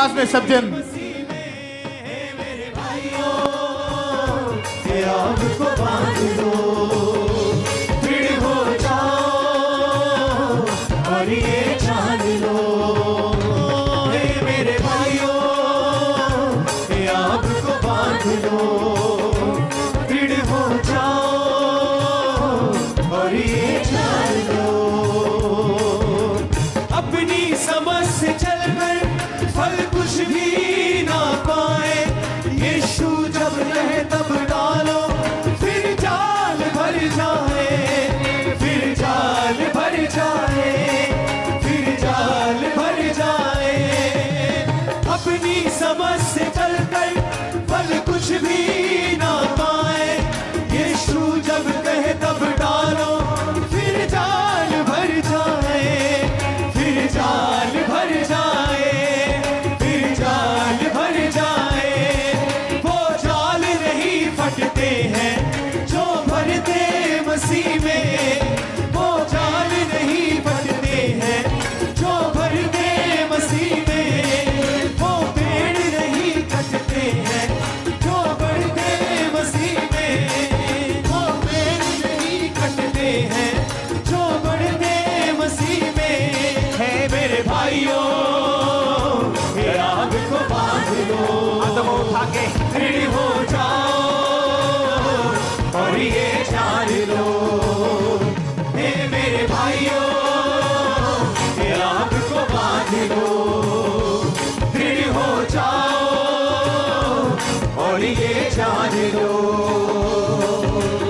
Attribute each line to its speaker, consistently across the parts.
Speaker 1: आवाज में सब जन
Speaker 2: आपको बांध लो, फिर हो जाओ और ये जान लो, हे मेरे भाइयों, आपको बांध लो, फिर हो जाओ और ये जान लो। अपनी समझ से चलकर फल कुछ भी ना पाए, यीशु जब रहे तब डालो, फिर जाल भर जाए, फिर जाल भर जाए, फिर जाल भर जाए। अपनी समझ से चलकर फल कुछ भी ना पाए, यीशु जब कहे तब डालो, फिर जाल भर जाए, फिर जाल भर जाए, फिर जाल भर जाए। वो जाल नहीं फटते हैं जो भरते मसीह में, वो जाल नहीं फटते हैं जो भरते मसीह में, वो पेड़ नहीं कटते हैं जो बढ़ते मसीह में, वो पेड़ नहीं कटते हैं जो बढ़ते मसीह में। है मेरे भाइयों, आग को बांध लो,
Speaker 1: हाथों को उठा के
Speaker 2: फिर हो जाओ और ये जान लो, हे मेरे भाइयों, आग को बांध लो, फिर हो जाओ और ये जान लो।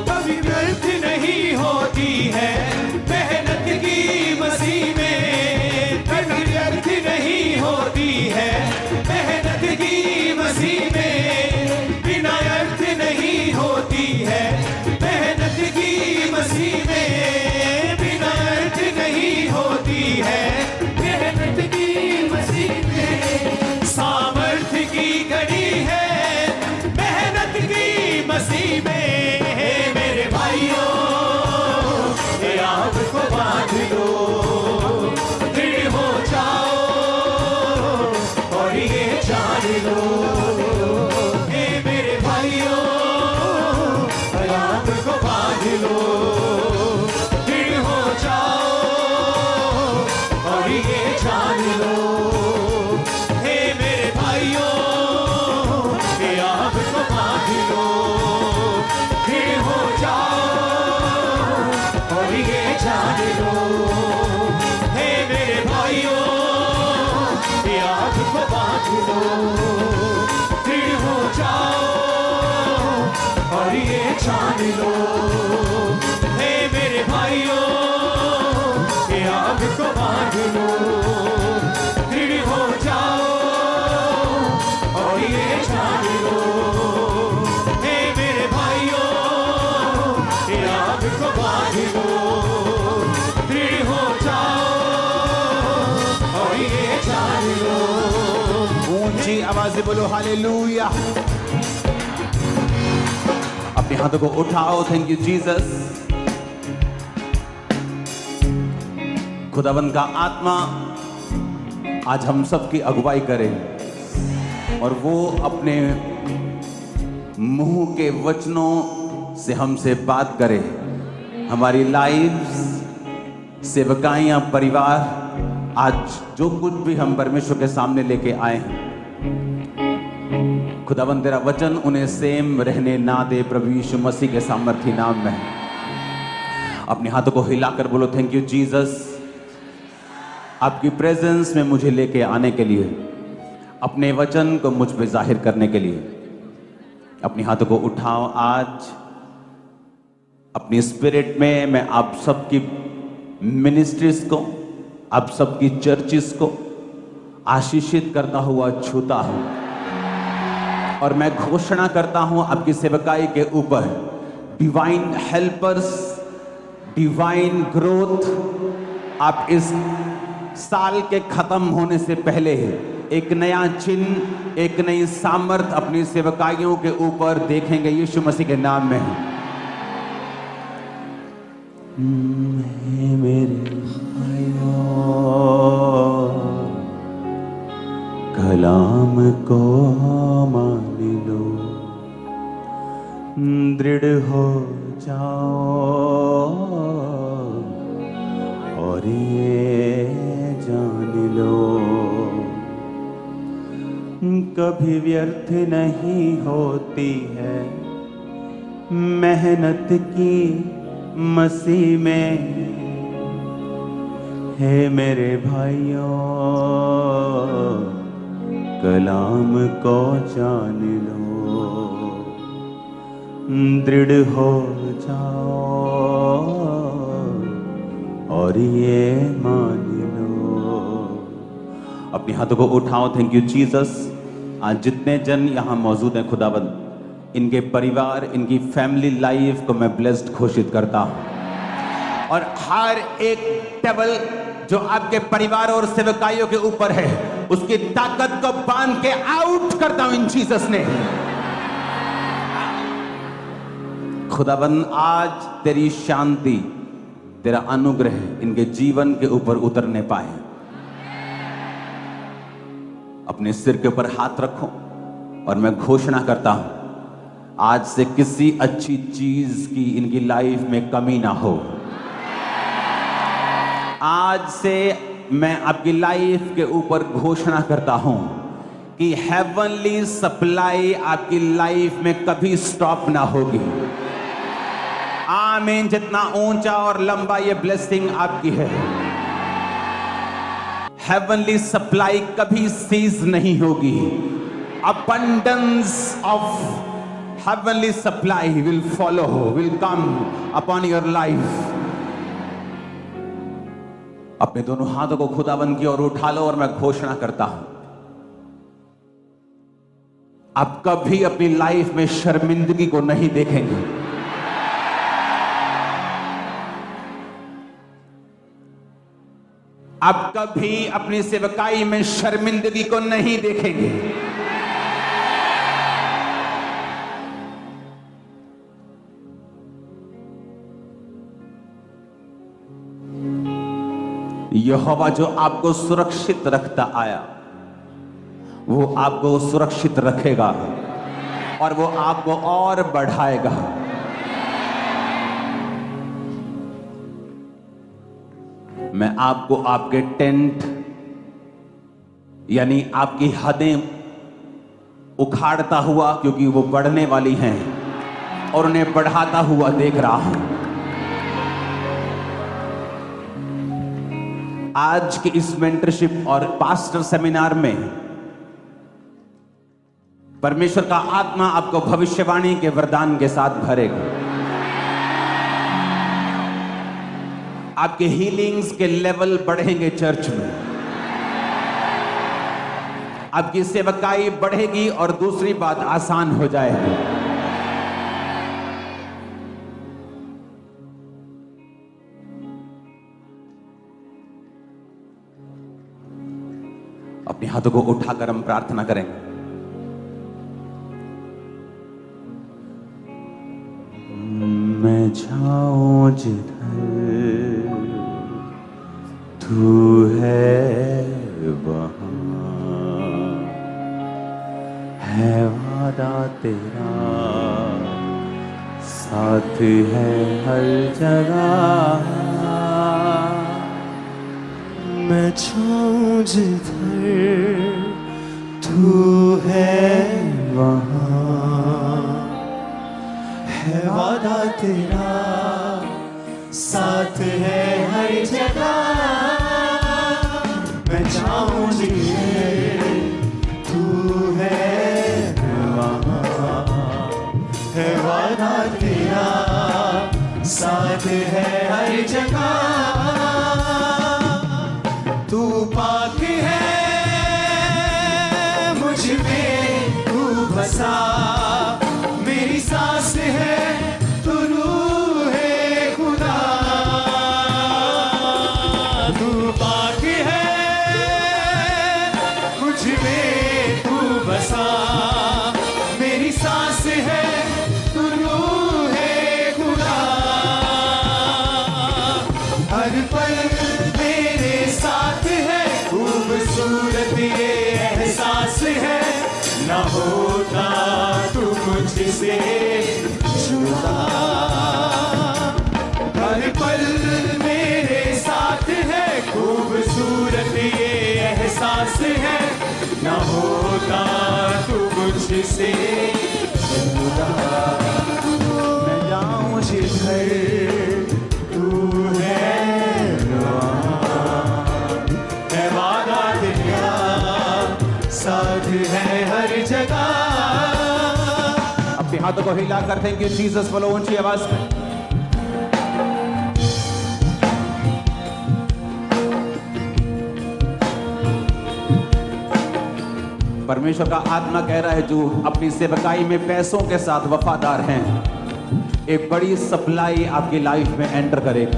Speaker 2: कभी व्यर्थ नहीं होती है मेहनत की मसीह में, कभी व्यर्थ नहीं होती है मेहनत की मसीह में, बिना अर्थ नहीं होती है मेहनत की मसीह में, बिना अर्थ नहीं होती है मेहनत की मसीह में। सामर्थ्य की घड़ी है मेहनत की मसीह में, हे मेरे भाइयों, आग को बांध लो, फिर हो जाओ और ये जान लो, हे मेरे भाइयों, आग को बांध लो, फिर हो जाओ और ये जान लो, हे मेरे भाइयों, आग को बांध लो, फिर हो जाओ और ये जान लो, हे मेरे भाइयों, आग को बांध लो, फिर हो जाओ और ये जान लो, हे मेरे भाइयों, आग को बांध लो, फिर हो जाओ और ये जान लो, हे मेरे भाइयों, आग को बांध लो, फिर हो जाओ और ये जान लो।
Speaker 1: ऊंची आवाज से बोलो हालेलुया। अपने हाथों को उठाओ। Thank you Jesus. खुदावन का आत्मा आज हम सब की अगुवाई करे और वो अपने मुंह के वचनों से हमसे बात करे। हमारी लाइव्स, सेवकाइयां, परिवार, आज जो कुछ भी हम परमेश्वर के सामने लेके आए हैं, खुदावन तेरा वचन उन्हें सेम रहने ना दे प्रभु यीशु मसीह के सामर्थी नाम में। अपने हाथों को हिलाकर बोलो थैंक यू जीसस, आपकी प्रेजेंस में मुझे लेके आने के लिए, अपने वचन को मुझ पे जाहिर करने के लिए। अपने हाथों को उठाओ। आज अपनी स्पिरिट में मैं आप सबकी मिनिस्ट्रीज को, आप सबकी चर्चिस को आशीषित करता हुआ छूता हूं और मैं घोषणा करता हूं आपकी सेवकाई के ऊपर डिवाइन हेल्पर्स, डिवाइन ग्रोथ। आप इस साल के खत्म होने से पहले एक नया चिन्ह, एक नई सामर्थ अपनी सेवकाइयों के ऊपर देखेंगे यीशु मसीह के नाम में। मेरे भाइयों कलाम को मान लो, दृढ़ हो जाओ और ये जान लो, कभी व्यर्थ नहीं होती है मेहनत की मसीह में। हे मेरे भाइयों, कलाम को जान लो, दृढ़ हो जाओ और ये मान लो। अपने हाथों को उठाओ। Thank you Jesus. आज जितने जन यहाँ मौजूद हैं खुदावंद, इनके परिवार, इनकी फैमिली लाइफ को मैं ब्लेस्ड घोषित करता हूँ। और हर एक टेबल जो आपके परिवार और सेवकाइयों के ऊपर है, उसकी ताकत को बांध के आउट करता हूं इन जीसस ने। खुदाबंद, आज तेरी शांति, तेरा अनुग्रह इनके जीवन के ऊपर उतरने पाए। अपने सिर के ऊपर हाथ रखो और मैं घोषणा करता हूं, आज से किसी अच्छी चीज की इनकी लाइफ में कमी ना हो। आज से मैं आपकी लाइफ के ऊपर घोषणा करता हूं कि हेवनली सप्लाई आपकी लाइफ में कभी स्टॉप ना होगी। आमीन। जितना ऊंचा और लंबा ये ब्लेसिंग आपकी है, हेवनली सप्लाई कभी सीज नहीं होगी। Abundance of heavenly supply will follow, will come upon your life. अपने दोनों हाथों को खुदाबंद की ओर उठा लो और मैं घोषणा करता हूं, आप कभी अपनी लाइफ में शर्मिंदगी को नहीं देखेंगे। आप कभी अपनी सेवकाई में शर्मिंदगी को नहीं देखेंगे। यहोवा जो आपको सुरक्षित रखता आया, वो आपको सुरक्षित रखेगा और वो आपको और बढ़ाएगा। मैं आपको आपके टेंट यानी आपकी हदें उखाड़ता हुआ, क्योंकि वो बढ़ने वाली हैं, और उन्हें बढ़ाता हुआ देख रहा हूं। आज की इस मेंटरशिप और पास्टर सेमिनार में परमेश्वर का आत्मा आपको भविष्यवाणी के वरदान के साथ भरेगा। आपके हीलिंग्स के लेवल बढ़ेंगे चर्च में, आपकी सेवकाई बढ़ेगी और दूसरी बात आसान हो जाएगी। अपने हाथों को उठाकर हम प्रार्थना करेंगे। मैं जाऊं जिधर तू है, वहां है वादा तेरा, साथ है हर जगह।
Speaker 2: मैं जाऊं जिधर तू है, वहां है वादा तेरा, साथ है हर जगह। मैं जाऊं जिधर तू है, वहां है वादा तेरा, साथ है हर जगह। तू पाक है मुझ में, तू बसा, मेरी सांस है, तू रूह है खुदा। तू पाक है मुझ में, तू बसा, मेरी सांस है, तू रूह है खुदा। हर पल मेरे साथ है, खूबसूरत ये एहसास है, न होता तू मुझसे जुदा। हर पल मेरे साथ है, खूबसूरत ये एहसास है, न होता तू मुझसे जुदा। मैं जाऊं जिधर तू है है वादा तेरा, साथ है हर जगह।
Speaker 1: अपने हाथों को हिलाकर थैंक यू जीसस बोलो ऊंची आवाज में। परमेश्वर का आत्मा कह रहा है जो अपनी सेवकाई में पैसों के साथ वफादार हैं, एक बड़ी सप्लाई आपकी लाइफ में एंटर करेगी।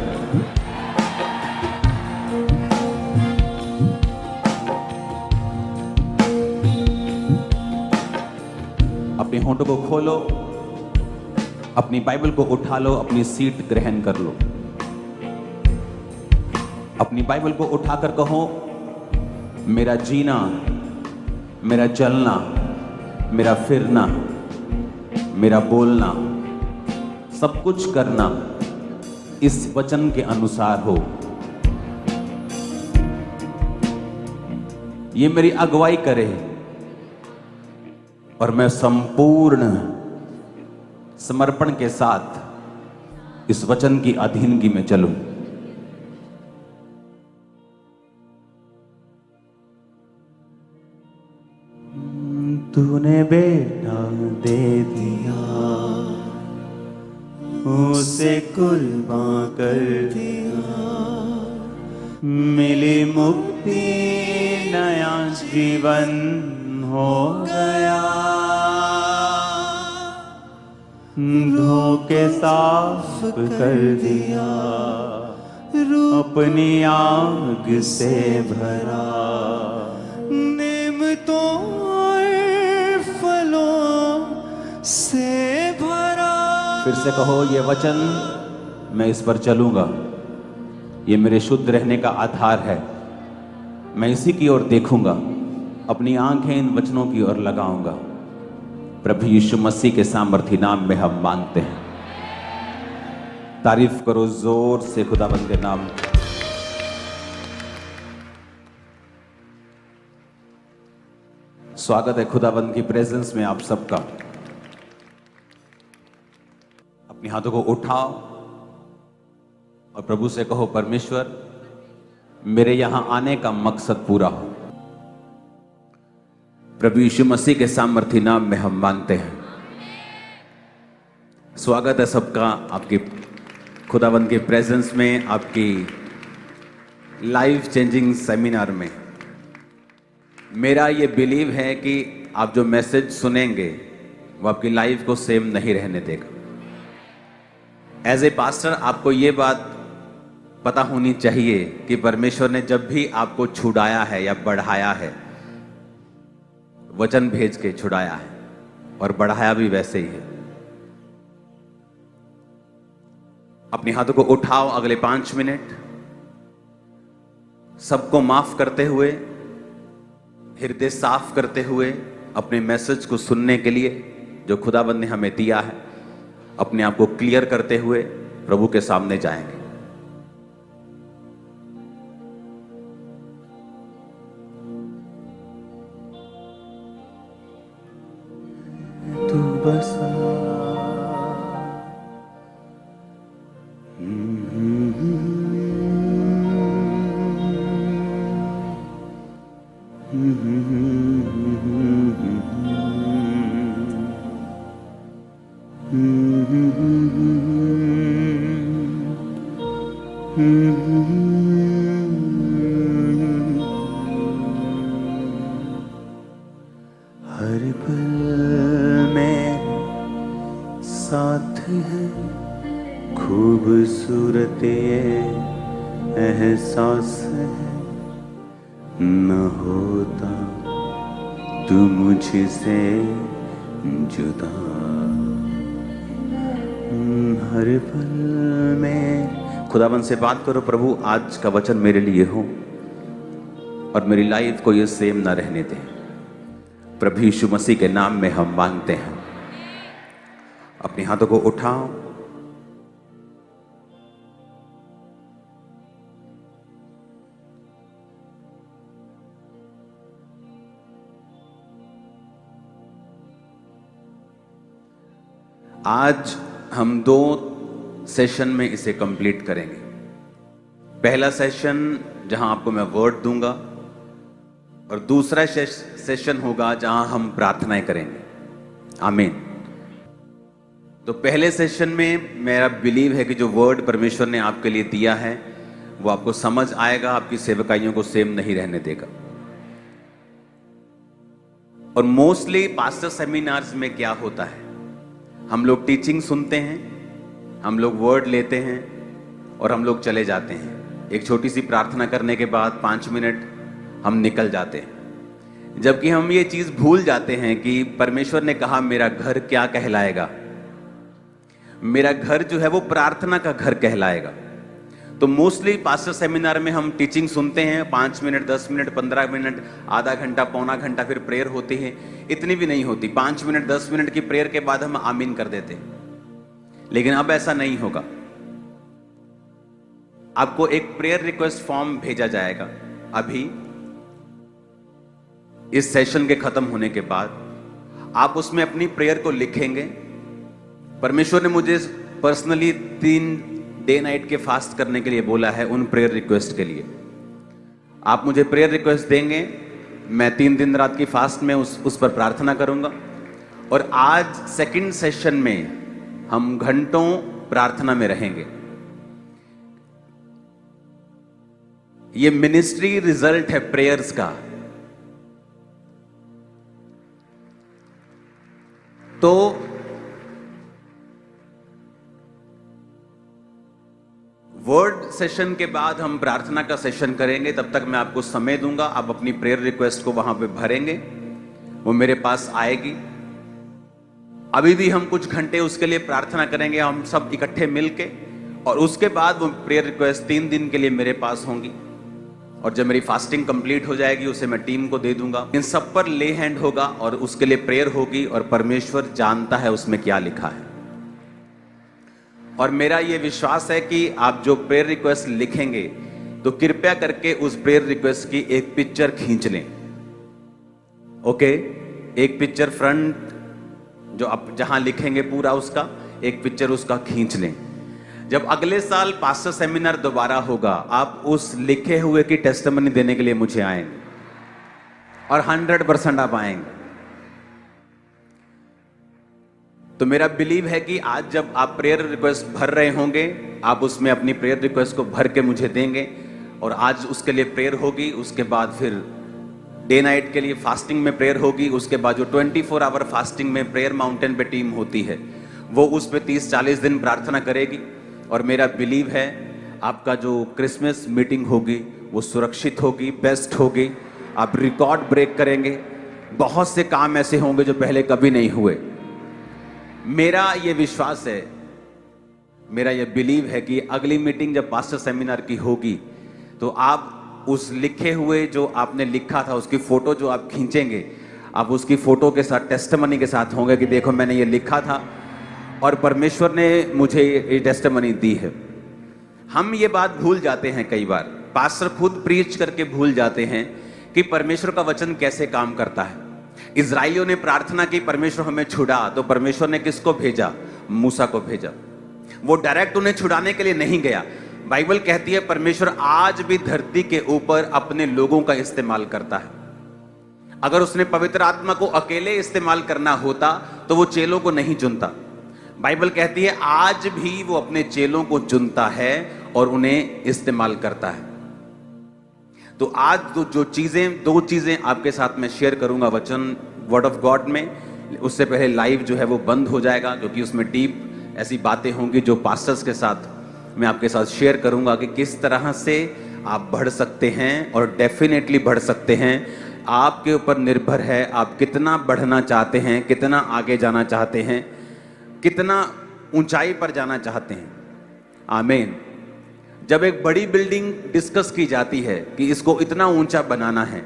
Speaker 1: अपने होंठों को खोलो, अपनी बाइबल को उठा लो, अपनी सीट ग्रहण कर लो। अपनी बाइबल को उठाकर कहो, मेरा जीना, मेरा चलना, मेरा फिरना, मेरा बोलना, सब कुछ करना इस वचन के अनुसार हो। ये मेरी अगुवाई करे और मैं संपूर्ण समर्पण के साथ इस वचन की अधीनगी में चलूं। तूने बेटा दे दिया, उसे कुर्बान कर दिया, मिली मुक्ति, नया जीवन हो गया। धोखे साफ कर दिया, अपनी आग से भरा, नेमतों से भरा। फिर से कहो, ये वचन मैं इस पर चलूंगा, ये मेरे शुद्ध रहने का आधार है, मैं इसी की ओर देखूंगा, अपनी आंखें इन वचनों की ओर लगाऊंगा। प्रभु यीशु मसीह के सामर्थी नाम में हम मांगते हैं। तारीफ करो जोर से खुदावंद के नाम। स्वागत है खुदावंद की प्रेजेंस में आप सबका। अपने हाथों को उठाओ और प्रभु से कहो, परमेश्वर मेरे यहां आने का मकसद पूरा हो। प्रभु यीशु मसीह के सामर्थी नाम में हम मांगते हैं। स्वागत है सबका आपकी खुदावंद के प्रेजेंस में, आपकी लाइफ चेंजिंग सेमिनार में। मेरा ये बिलीव है कि आप जो मैसेज सुनेंगे वो आपकी लाइफ को सेम नहीं रहने देगा। एज ए पास्टर आपको ये बात पता होनी चाहिए कि परमेश्वर ने जब भी आपको छुड़ाया है या बढ़ाया है, वचन भेज के छुड़ाया है और बढ़ाया भी वैसे ही है। अपने हाथों को उठाओ, अगले 5 मिनट सबको माफ करते हुए, हृदय साफ करते हुए, अपने मैसेज को सुनने के लिए जो खुदाबंद ने हमें दिया है, अपने आप को क्लियर करते हुए प्रभु के सामने जाएंगे। तू बसा हर पल में साथ है, खूबसूरत ये एहसास है, न होता तू मुझसे जुदा। हर पल में खुदावन से बात करो, प्रभु आज का वचन मेरे लिए हो और मेरी लाइफ को ये सेम ना रहने दे। प्रभु यीशु मसीह के नाम में हम मांगते हैं। अपने हाथों को उठाओ। आज हम 2 सेशन में इसे कंप्लीट करेंगे। पहला सेशन जहां आपको मैं वर्ड दूंगा और दूसरा सेशन होगा जहां हम प्रार्थनाएं करेंगे। आमीन। तो पहले सेशन में मेरा बिलीव है कि जो वर्ड परमेश्वर ने आपके लिए दिया है वो आपको समझ आएगा, आपकी सेवकाइयों को सेम नहीं रहने देगा। और मोस्टली पास्टर सेमिनार्स में क्या होता है, हम लोग टीचिंग सुनते हैं, हम लोग वर्ड लेते हैं और हम लोग चले जाते हैं। एक छोटी सी प्रार्थना करने के बाद 5 मिनट हम निकल जाते हैं, जबकि हम ये चीज भूल जाते हैं कि परमेश्वर ने कहा मेरा घर क्या कहलाएगा। मेरा घर जो है वो प्रार्थना का घर कहलाएगा। तो मोस्टली पास्टर सेमिनार में हम टीचिंग सुनते हैं, 5 मिनट, 10 मिनट, 15 मिनट, आधा घंटा, पौना घंटा, फिर प्रेयर होती है। इतनी भी नहीं होती, 5 मिनट 10 मिनट की प्रेयर के बाद हम आमीन कर देते हैं। लेकिन अब ऐसा नहीं होगा। आपको एक प्रेयर रिक्वेस्ट फॉर्म भेजा जाएगा अभी इस सेशन के खत्म होने के बाद। आप उसमें अपनी प्रेयर को लिखेंगे। परमेश्वर ने मुझे पर्सनली 3 डे नाइट के फास्ट करने के लिए बोला है, उन प्रेयर रिक्वेस्ट के लिए। आप मुझे प्रेयर रिक्वेस्ट देंगे, मैं 3 दिन रात की फास्ट में उस पर प्रार्थना करूंगा। और आज सेकंड सेशन में हम घंटों प्रार्थना में रहेंगे। ये मिनिस्ट्री रिजल्ट है प्रेयर्स का। तो वर्ड सेशन के बाद हम प्रार्थना का सेशन करेंगे। तब तक मैं आपको समय दूंगा, आप अपनी प्रेयर रिक्वेस्ट को वहां पे भरेंगे, वो मेरे पास आएगी। अभी भी हम कुछ घंटे उसके लिए प्रार्थना करेंगे, हम सब इकट्ठे मिलके, और उसके बाद वो प्रेयर रिक्वेस्ट 3 दिन के लिए मेरे पास होंगी। और जब मेरी फास्टिंग कंप्लीट हो जाएगी उसे मैं टीम को दे दूंगा। इन सब पर ले हैंड होगा और उसके लिए प्रेयर होगी, और परमेश्वर जानता है उसमें क्या लिखा है। और मेरा ये विश्वास है कि आप जो प्रेयर रिक्वेस्ट लिखेंगे तो कृपया करके उस प्रेयर रिक्वेस्ट की एक पिक्चर खींच लें। ओके, एक पिक्चर फ्रंट जो आप जहां लिखेंगे पूरा उसका एक पिक्चर उसका खींच लें। जब अगले साल पास्टर सेमिनार दोबारा होगा, आप उस लिखे हुए की टेस्टिमनी देने के लिए मुझे आएंगे, और 100% आप आएंगे। तो मेरा बिलीव है कि आज जब आप प्रेयर रिक्वेस्ट भर रहे होंगे, आप उसमें अपनी प्रेयर रिक्वेस्ट को भर के मुझे देंगे, और आज उसके लिए प्रेयर होगी। उसके बाद फिर डे नाइट के लिए फास्टिंग में प्रेयर होगी। उसके बाद जो 24 आवर फास्टिंग में प्रेयर माउंटेन पे टीम होती है, वो उस पे 30-40 दिन प्रार्थना करेगी। और मेरा बिलीव है आपका जो क्रिसमस मीटिंग होगी वो सुरक्षित होगी, बेस्ट होगी। आप रिकॉर्ड ब्रेक करेंगे। बहुत से काम ऐसे होंगे जो पहले कभी नहीं हुए। मेरा ये विश्वास है, मेरा ये बिलीव है कि अगली मीटिंग जब पास्टर सेमिनार की होगी तो आप उस लिखे हुए जो आपने लिखा था उसकी फोटो जो आप खींचेंगे, आप उसकी फोटो के साथ टेस्टिमनी के साथ होंगे कि देखो मैंने ये लिखा था और परमेश्वर ने मुझे ये टेस्टिमनी दी है। हम ये बात भूल जाते हैं कई बार, पास्टर खुद प्रीच करके भूल जाते हैं कि परमेश्वर का वचन कैसे काम करता है। इजराइलियों ने प्रार्थना की, परमेश्वर हमें छुड़ा, तो परमेश्वर ने किसको भेजा? मूसा को भेजा। वो डायरेक्ट उन्हें छुड़ाने के लिए नहीं गया। बाइबल कहती है परमेश्वर आज भी धरती के ऊपर अपने लोगों का इस्तेमाल करता है। अगर उसने पवित्र आत्मा को अकेले इस्तेमाल करना होता तो वो चेलों को नहीं चुनता। बाइबल कहती है आज भी वो अपने चेलों को चुनता है और उन्हें इस्तेमाल करता है। तो आज तो जो चीजें, 2 चीजें आपके साथ मैं शेयर करूंगा वचन वर्ड ऑफ गॉड में। उससे पहले लाइव जो है वो बंद हो जाएगा, क्योंकि उसमें डीप ऐसी बातें होंगी जो पास्टर्स के साथ मैं आपके साथ शेयर करूंगा कि किस तरह से आप बढ़ सकते हैं, और डेफिनेटली बढ़ सकते हैं। आपके ऊपर निर्भर है आप कितना बढ़ना चाहते हैं, कितना आगे जाना चाहते हैं, कितना ऊंचाई पर जाना चाहते हैं। आमीन। जब एक बड़ी बिल्डिंग डिस्कस की जाती है कि इसको इतना ऊंचा बनाना है,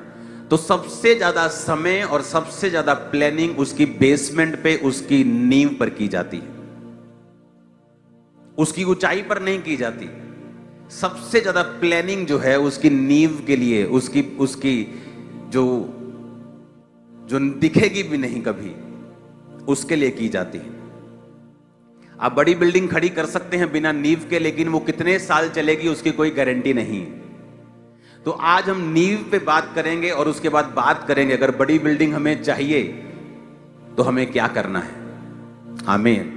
Speaker 1: तो सबसे ज्यादा समय और सबसे ज्यादा प्लानिंग उसकी बेसमेंट पे, उसकी नींव पर की जाती है, उसकी ऊंचाई पर नहीं की जाती। सबसे ज्यादा प्लानिंग जो है उसकी नींव के लिए, उसकी जो जो दिखेगी भी नहीं कभी, उसके लिए की जाती है। आप बड़ी बिल्डिंग खड़ी कर सकते हैं बिना नींव के, लेकिन वो कितने साल चलेगी उसकी कोई गारंटी नहीं है। तो आज हम नींव पे बात करेंगे और उसके बाद बात करेंगे अगर बड़ी बिल्डिंग हमें चाहिए तो हमें क्या करना है। आमीन।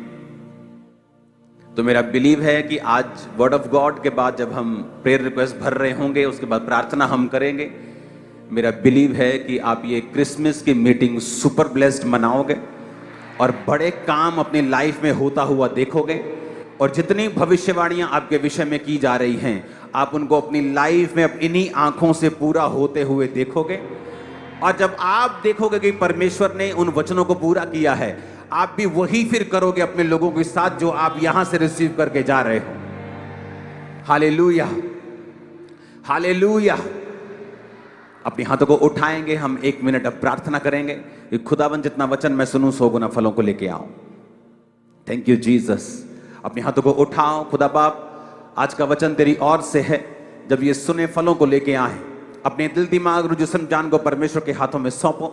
Speaker 1: तो मेरा बिलीव है कि आज वर्ड ऑफ गॉड के बाद जब हम प्रेयर रिक्वेस्ट भर रहे होंगे, उसके बाद प्रार्थना हम करेंगे, मेरा बिलीव है कि आप ये क्रिसमस की मीटिंग सुपर ब्लेस्ड मनाओगे और बड़े काम अपनी लाइफ में होता हुआ देखोगे। और जितनी भविष्यवाणियां आपके विषय में की जा रही हैं, आप उनको अपनी लाइफ में इन्हीं आंखों से पूरा होते हुए देखोगे। और जब आप देखोगे कि परमेश्वर ने उन वचनों को पूरा किया है, आप भी वही फिर करोगे अपने लोगों के साथ जो आप यहां से रिसीव करके जा रहे हो। Hallelujah, hallelujah. अपने हाथों को उठाएंगे, हम 1 मिनट अब प्रार्थना करेंगे कि खुदावन जितना वचन मैं सुनूं 100 गुना फलों को लेके आओ। Thank you Jesus. अपने हाथों को उठाओ। खुदा बाप, आज का वचन तेरी ओर से है। जब ये सुने फलों को लेके आए, अपने दिल दिमाग रुझ जिस्म जान को परमेश्वर के हाथों में सौंपो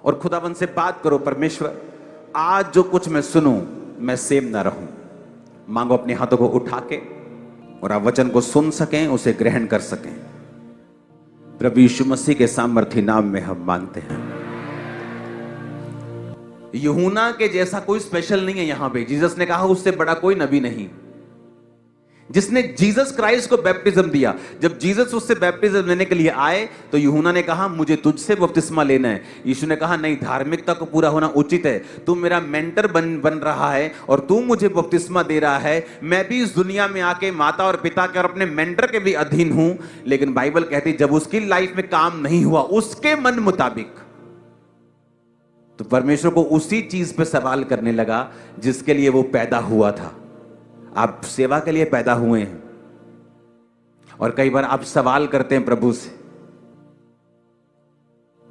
Speaker 1: और खुदावन से बात करो। परमेश्वर, आज जो कुछ मैं सुनूं मैं सेम ना रहूं। मांगो अपने हाथों को उठा के, और आप वचन को सुन सकें, उसे ग्रहण कर सकें। प्रभु यीशु मसीह के सामर्थी नाम में हम मांगते हैं। यूहन्ना के जैसा कोई स्पेशल नहीं है यहां पे। जीसस ने कहा उससे बड़ा कोई नबी नहीं जिसने जीसस क्राइस्ट को बैप्टिज्म दिया। जब जीसस उससे बैप्टिज्म लेने के लिए आए तो यूहन्ना ने कहा मुझे तुझसे बपतिस्मा लेना है। यीशु ने कहा नहीं, धार्मिकता को पूरा होना उचित है। तू मेरा मेंटर बन रहा है और तू मुझे बपतिस्मा दे रहा है। मैं भी इस दुनिया में आके माता और पिता के और अपने मेंटर के भी अधीन हूं। लेकिन बाइबल कहती जब उसकी लाइफ में काम नहीं हुआ उसके मन मुताबिक, तो परमेश्वर को उसी चीज पे सवाल करने लगा जिसके लिए वो पैदा हुआ था। आप सेवा के लिए पैदा हुए हैं और कई बार आप सवाल करते हैं प्रभु से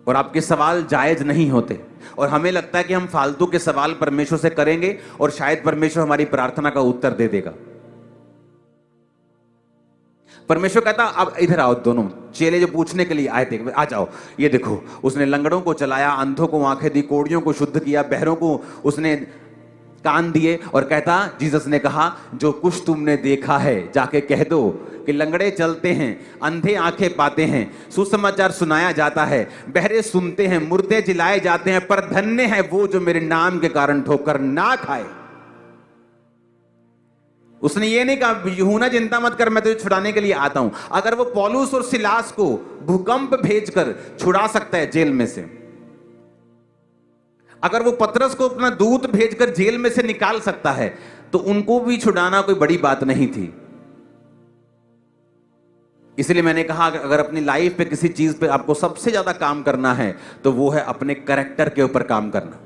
Speaker 1: और आपके सवाल जायज नहीं होते और हमें लगता है कि हम फालतू के सवाल परमेश्वर से करेंगे और शायद परमेश्वर हमारी प्रार्थना का उत्तर दे देगा। परमेश्वर कहता अब इधर आओ। दोनों चेले जो पूछने के लिए आए थे, आ जाओ, ये देखो उसने लंगड़ों को चलाया, अंधों को आंखें दी, कोढ़ियों को शुद्ध किया, बहरों को उसने कान दिए। और कहता, जीसस ने कहा जो कुछ तुमने देखा है जाके कह दो कि लंगड़े चलते हैं, अंधे आंखें पाते हैं, सुसमाचार सुनाया जाता है, बहरे सुनते हैं, मुर्दे जिलाए जाते हैं, पर धन्य है वो जो मेरे नाम के कारण ठोकर ना खाए। उसने ये नहीं कहा यूहन्ना चिंता मत कर, मैं तुझे छुड़ाने के लिए आता हूं। अगर वो पौलुस और सिलास को भूकंप भेजकर छुड़ा सकता है जेल में से, अगर वो पतरस को अपना दूत भेजकर जेल में से निकाल सकता है, तो उनको भी छुड़ाना कोई बड़ी बात नहीं थी। इसलिए मैंने कहा अगर अपनी लाइफ पे किसी चीज पे आपको सबसे ज्यादा काम करना है तो वो है अपने कैरेक्टर के ऊपर काम करना,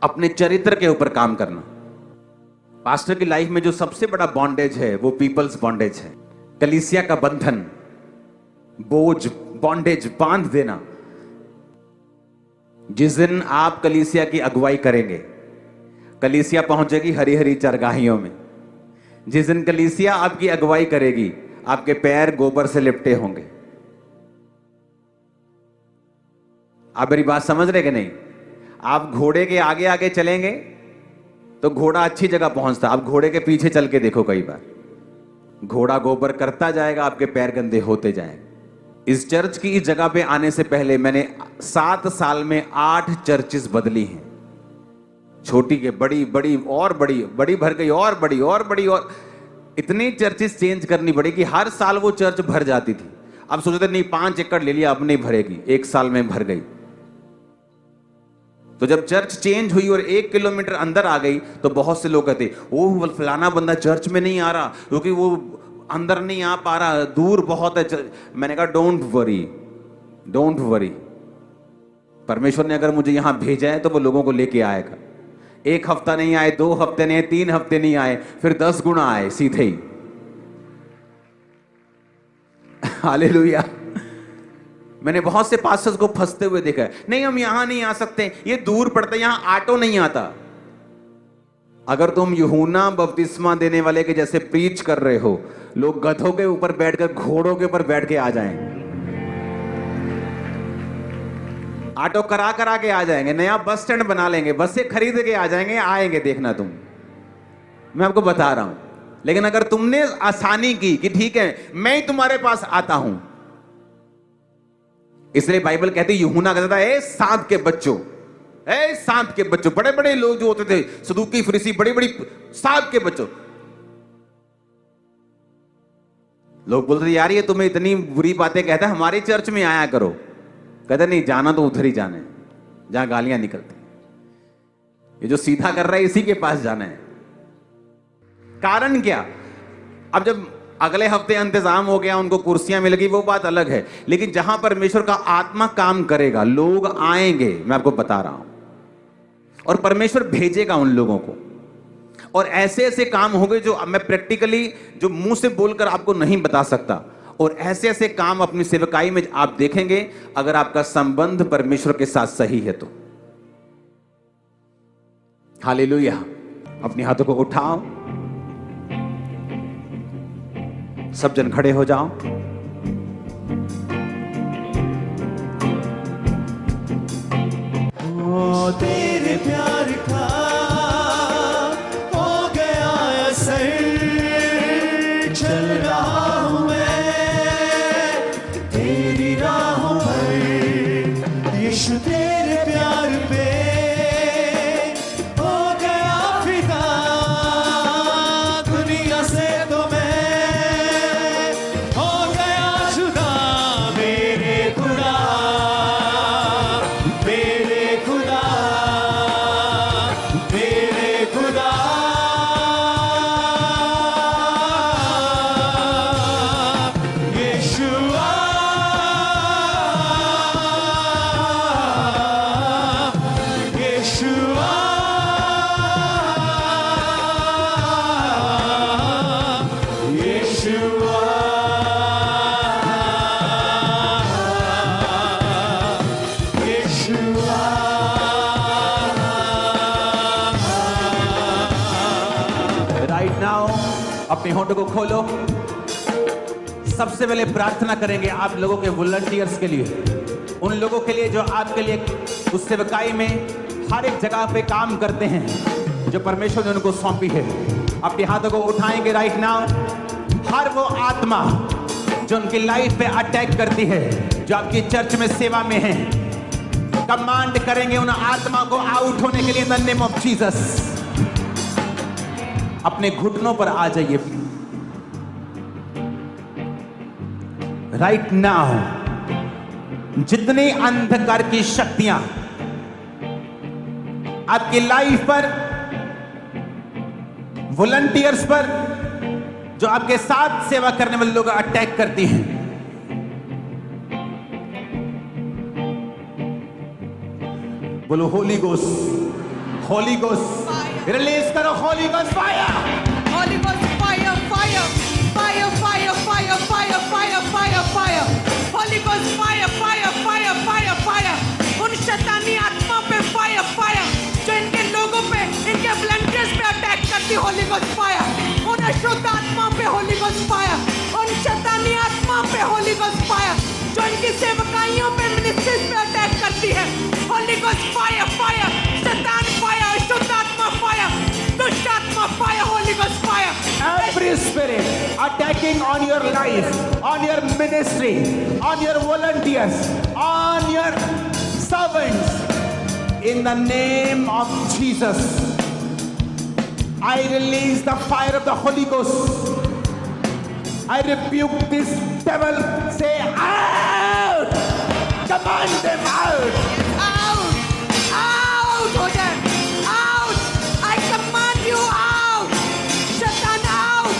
Speaker 1: अपने चरित्र के ऊपर काम करना। पास्टर की लाइफ में जो सबसे बड़ा बॉन्डेज है वो पीपल्स बॉन्डेज है, कलीसिया का बंधन, बोझ, बॉन्डेज, बांध देना। जिस दिन आप कलीसिया की अगुवाई करेंगे, कलीसिया पहुंचेगी हरी हरी चरगाहियों में। जिस दिन कलीसिया आपकी अगुवाई करेगी, आपके पैर गोबर से लिपटे होंगे। आप मेरी बात समझ रहे कि नहीं? आप घोड़े के आगे आगे चलेंगे तो घोड़ा अच्छी जगह पहुंचता, आप घोड़े के पीछे चल के देखो, कई बार घोड़ा गोबर करता जाएगा, आपके पैर गंदे होते जाएंगे। इस चर्च की इस जगह पे आने से पहले मैंने 7 साल में 8 चर्चेस बदली हैं। छोटी के बड़ी, बड़ी और बड़ी, बड़ी भर गई और बड़ी और बड़ी, और इतनी चर्चेस चेंज करनी पड़ी कि हर साल वो चर्च भर जाती थी। अब सोचते नहीं 5 एकड़ ले लिया, अब नहीं भरेगी, 1 साल में भर गई। तो जब चर्च चेंज हुई और 1 किलोमीटर अंदर आ गई तो बहुत से लोग कहते ओह फलाना बंदा चर्च में नहीं आ रहा क्योंकि वो अंदर नहीं आ पा रहा, दूर बहुत है। मैंने कहा डोंट वरी, डोंट वरी। परमेश्वर ने अगर मुझे यहां भेजा है तो वो लोगों को लेके आएगा। 1 हफ्ता नहीं आए, 2 हफ्ते नहीं आए, 3 हफ्ते नहीं आए, फिर 10 गुना आए सीधे ही। हालेलुया। मैंने बहुत से पास्टर्स को फंसते हुए देखा है, नहीं हम यहां नहीं आ सकते, ये दूर पड़ता है, यहां ऑटो नहीं आता। अगर तुम यूहन्ना बपतिस्मा देने वाले के जैसे प्रीच कर रहे हो, लोग गधों के ऊपर बैठकर, घोड़ों के ऊपर बैठ के आ जाएंगे, ऑटो करा के आ जाएंगे, नया बस स्टैंड बना लेंगे, बसें खरीद के आ जाएंगे, आएंगे, देखना तुम, मैं आपको बता रहा हूं। लेकिन अगर तुमने आसानी की कि ठीक है मैं ही तुम्हारे पास आता हूं, इसलिए बाइबल कहती है, यूहन्ना कहता था, ए सांप के बच्चों, ए सांप के बच्चों, बड़े बड़े लोग जो होते थे सदूकी फरीसी, बड़ी बड़ी सांप के बच्चों, लोग बोलते थे यार ये तुम्हें इतनी बुरी बातें कहता है, हमारी चर्च में आया करो। कहते नहीं, जाना तो उधर ही जाना है जहां गालियां निकलती, ये जो सीधा कर रहा है इसी के पास जाना है। कारण क्या? अब जब अगले हफ्ते इंतजाम हो गया, उनको कुर्सियां मिल गई, वो बात अलग है, लेकिन जहां परमेश्वर का आत्मा काम करेगा, लोग आएंगे, मैं आपको बता रहा हूं, और परमेश्वर भेजेगा उन लोगों को, और ऐसे ऐसे काम होंगे जो मैं प्रैक्टिकली, जो मुंह से बोलकर आपको नहीं बता सकता, और ऐसे ऐसे काम अपनी सेवकाई में आप देखेंगे अगर आपका संबंध परमेश्वर के साथ सही है तो। हालेलुया। अपने हाथों को उठाओ, सब जन खड़े हो जाओ।
Speaker 2: ओ तेरे प्यार का हो गया असर, चल रहा हूं मैं तेरी राहों पर, यीशु तेरे प्यार पे हो गया फिदा, दुनिया से तो मैं हो गया जुदा। मेरे खुदा, मेरे खुदा, मेरे खुदा, यीशुआ, यीशुआ, यीशुआ, यीशुआ।
Speaker 1: राइट नाउ अपने होठों को खोलो। सबसे पहले प्रार्थना करेंगे आप लोगों के वॉलंटियर्स के लिए, उन लोगों के लिए जो आपके लिए उस सेवकाई में हर एक जगह पे काम करते हैं, जो परमेश्वर ने उनको सौंपी है। अपने हाथों को उठाएंगे राइट नाउ। हर वो आत्मा जो उनकी लाइफ पे अटैक करती है, जो आपकी चर्च में सेवा में है, कमांड करेंगे उन आत्मा को आउट होने के लिए इन द नेम ऑफ जीसस। अपने घुटनों पर आ जाइए राइट नाउ। जितनी अंधकार की शक्तियां आपकी लाइफ पर, वॉलंटियर्स पर, जो आपके साथ सेवा करने वाले लोग अटैक करती हैं, बोलो holy ghost, holy ghost release करो, holy ghost fire,
Speaker 3: Holy Ghost fire, fire, fire, fire, fire, fire, fire, fire, fire. Holy Ghost fire, fire, fire, fire, fire. उन शैतानी आत्मा पे fire, fire, जो इनके लोगों पे, इनके volunteers पे अटैक करती, Holy Ghost fire. उन अशुद्ध आत्मा पे Holy Ghost fire. उन शैतानी आत्मा पे Holy Ghost fire, जो इनकी सेवकाइयों पे, ministries पे अटैक करती है, Holy Ghost fire, fire. शैतान fire, अशुद्ध आत्मा fire, दुष्ट आत्मा fire, Holy Ghost fire.
Speaker 1: every spirit attacking on your life, on your ministry, on your volunteers, on your servants, in the name of Jesus, I release the fire of the Holy Ghost. I rebuke this devil. Say out, command them out.
Speaker 3: Out! Out हो जाए! Out! I command you out! शैतान out!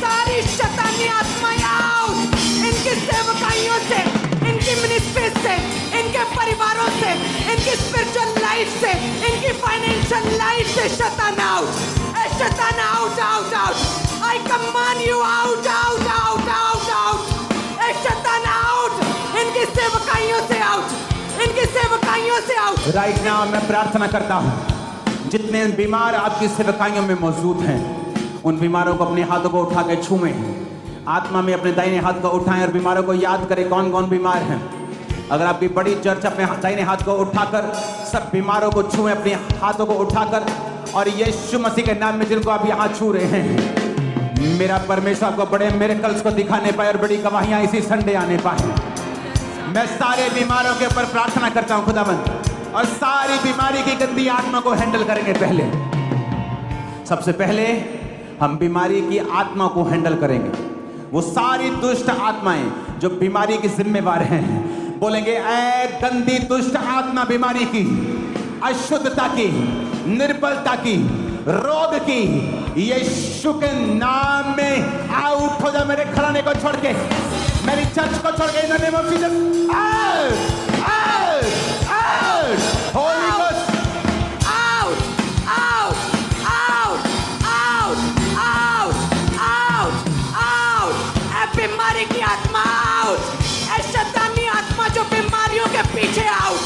Speaker 3: सारी शैतानी आत्माएं out! इनकी सेवकाइयों से, इनकी ministry से, इनके परिवारों से, इनकी स्पिरिचुअल लाइफ से, इनकी फाइनेंशियल लाइफ से शैतान out! शैतान out! Out! Out! I command you out! Out! Out! Out! Out! शैतान out! इनकी इनकी सेवकाइयों से आउट, इनकी सेवकाइयों से आउट।
Speaker 1: राइट नाउ मैं प्रार्थना करता हूँ, जितने बीमार आपकी सेवकाइयों में मौजूद हैं, उन बीमारों को अपने हाथों को उठा के छूएं। आत्मा में अपने दाहिने हाथ को उठाएं और बीमारों को याद करें कौन कौन बीमार हैं। अगर आपकी बड़ी चर्च अपने दाहिने हाथ को उठाकर सब बीमारों को छुएं, अपने हाथों को उठाकर, और यीशु मसीह के नाम में जिनको आप यहाँ छू रहे हैं, मेरा परमेश्वर आपको बड़े मिरेकल्स को दिखाने पाए और बड़ी गवाहियाँ इसी संडे आने पाए। मैं सारे बीमारों के ऊपर प्रार्थना करता हूँ खुदावंद, और सारी बीमारी की गंदी आत्मा को हैंडल करेंगे। पहले सबसे पहले हम बीमारी की आत्मा को हैंडल करेंगे। वो सारी दुष्ट आत्माएं जो बीमारी की जिम्मेवार हैं, बोलेंगे ऐ गंदी दुष्ट आत्मा, बीमारी की, अशुद्धता की, निर्बलता की, रोग की, यीशु के नाम में आउट हो जा। मेरे घराने को छोड़ के, मेरी चर्च को छोड़ के, in the name of Jesus, out out out, holy ghost
Speaker 3: out out out out out out out. ए बीमारी की आत्मा आउट, ए शैतानी आत्मा जो बीमारियों के पीछे आउट,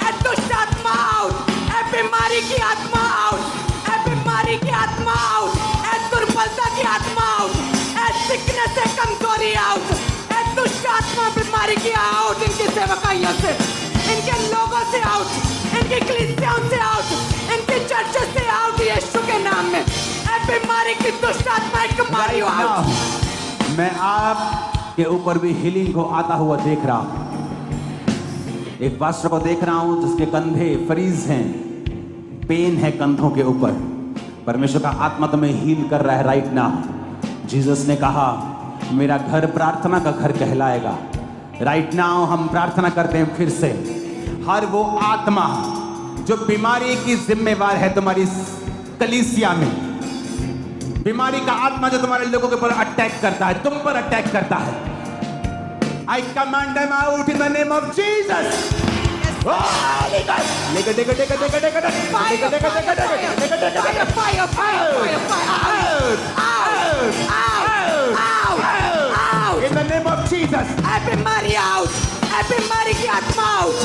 Speaker 3: ए दुष्ट आत्मा आउट, ए बीमारी की आत्मा आउट, ए बीमारी की आत्मा आउट, ए दुर्बलता की आत्मा आउट, ए सिकनेस से कमजोरी आउट, ए दुष्ट आत्मा बीमारी की आउट। इनकी सेवकाइयों से, इनके लोगों से आउट, इनकी कलीसियाओं से आउट, इनकी चर्च से आउट, यीशु के नाम में। ए बीमारी की दुष्ट आत्मा बीमारी आउट।
Speaker 1: मैं आपके ऊपर भी हीलिंग को आता हुआ देख रहा हूं। एक पास्टर को देख रहा हूं जिसके कंधे फ्रीज हैं, पेन है कंधों के ऊपर। परमेश्वर का आत्मा तुम्हें हील कर रहा है राइट नाउ। जीसस ने कहा मेरा घर प्रार्थना का घर कहलाएगा। राइट नाउ हम प्रार्थना करते हैं फिर से, हर वो आत्मा जो बीमारी की जिम्मेवार है तुम्हारी कलीसिया में, बीमारी का आत्मा जो तुम्हारे लोगों के ऊपर अटैक करता है, तुम पर अटैक करता है, I command them out in the name of Jesus.
Speaker 3: Fire, out.
Speaker 1: In the name of Jesus.
Speaker 3: बीमारी आउट, बीमारी की आत्मा आउट,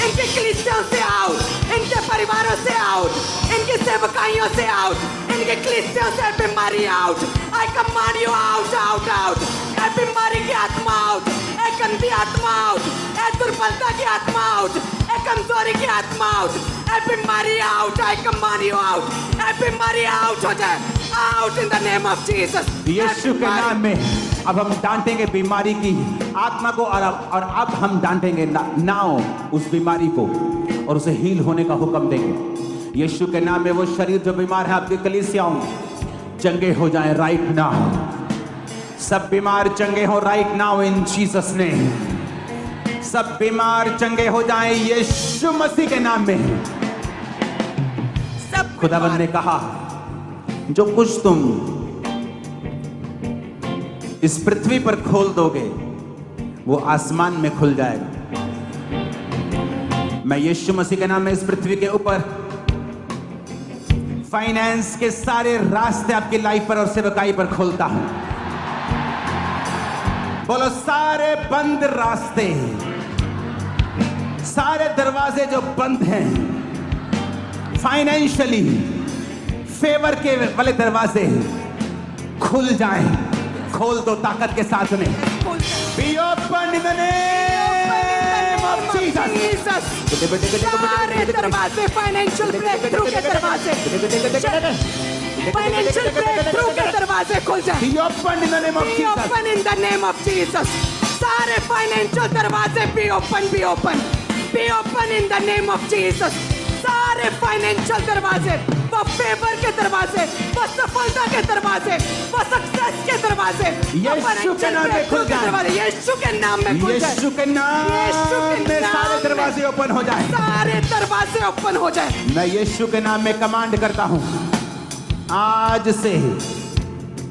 Speaker 3: इनके कलीसियों से आउट, इनके परिवारों से आउट, इनकी सेवकाइयों से आउट, इनके कलीसियों से बीमारी out. I command you out, out, out. ए बीमारी की आत्मा आउट, ए गंदी आत्मा आउट, ए दुर्बलता की आत्मा आउट, ए कमजोरी की आत्मा आउट, ए बीमारी out. I command you out. ए बीमारी आउट हो जाए, out in the name of Jesus.
Speaker 1: यीशु के नाम में अब हम डांटेंगे बीमारी की आत्मा को, और अब हम डांटेंगे नाउ उस बीमारी को और उसे हील होने का हुक्म देंगे। यीशु के नाम में वो शरीर जो बीमार है आपकी कलीसियाओं में चंगे हो जाएं राइट नाउ। सब बीमार चंगे हो राइट नाउ इन जीसस ने। सब बीमार चंगे हो जाएं यीशु मसीह के नाम में।
Speaker 3: सब
Speaker 1: खुदावंद ने कहा जो कुछ तुम इस पृथ्वी पर खोल दोगे वो आसमान में खुल जाएगा। मैं यीशु मसीह के नाम में इस पृथ्वी के ऊपर फाइनेंस के सारे रास्ते आपकी लाइफ पर और सेवकाई पर खोलता हूं। बोलो सारे बंद रास्ते, सारे दरवाजे जो बंद हैं फाइनेंशियली फेवर के वाले दरवाजे खुल जाएं। खोल दो ताकत के साथ में। Be open in the name of Jesus.
Speaker 3: सारे दरवाजे फाइनेंशियल ब्रेकथ्रू के दरवाजे, फाइनेंशियल ब्रेकथ्रू के दरवाजे खुल जाए।
Speaker 1: Be open in the name of
Speaker 3: Be
Speaker 1: Jesus.
Speaker 3: open in the name of Jesus. सारे फाइनेंशियल दरवाजे be open, be open, be open in the name of Jesus. सारे फाइनेंशियल दरवाजे, वो फेवर के दरवाजे, वो सफलता के दरवाजे, वो सक्सेस के दरवाजे,
Speaker 1: यीशु के नाम में खुल जाए।
Speaker 3: यीशु के नाम में खुल जाए।
Speaker 1: यीशु के नाम में सारे दरवाजे ओपन हो जाए।
Speaker 3: सारे दरवाजे ओपन हो जाए।
Speaker 1: मैं यीशु के नाम में कमांड करता हूं, आज से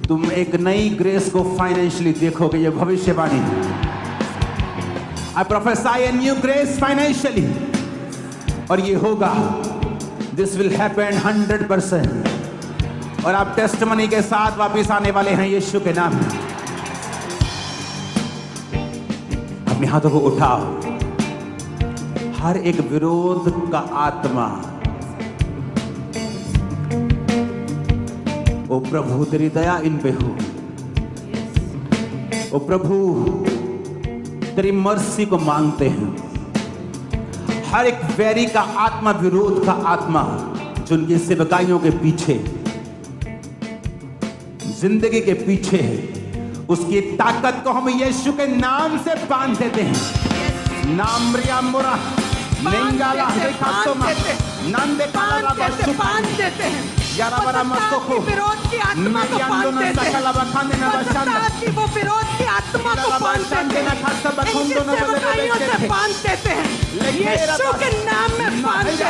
Speaker 1: तुम एक नई ग्रेस को फाइनेंशियली देखोगे। ये भविष्यवाणी I prophesy a new grace financially, और ये होगा। This will happen 100%। और आप टेस्टमनी के साथ वापस आने वाले हैं यीशु के नाम में। अपने हाथों को उठाओ। हर एक विरोध का आत्मा, ओ प्रभु तेरी दया इन पे हो। ओ प्रभु तेरी मर्सी को मांगते हैं। हर एक वैरी का आत्मा, विरोध का आत्मा जो उनकी सेवकाइयों के पीछे, जिंदगी के पीछे है, उसकी ताकत को हम यीशु के नाम से बांध देते हैं। नाम रिया मुरा निंगाला देखा नंदे काला बच्चों
Speaker 3: बांध देते हैं।
Speaker 1: यारावरा मस्तो को
Speaker 3: विरोध की आत्मा को बांध देते हैं। की वो विरोध की आत्मा को बांध देते हैं। इनकी सेवकाइयों से बांध देते हैं। यीशु के नाम में बांध देते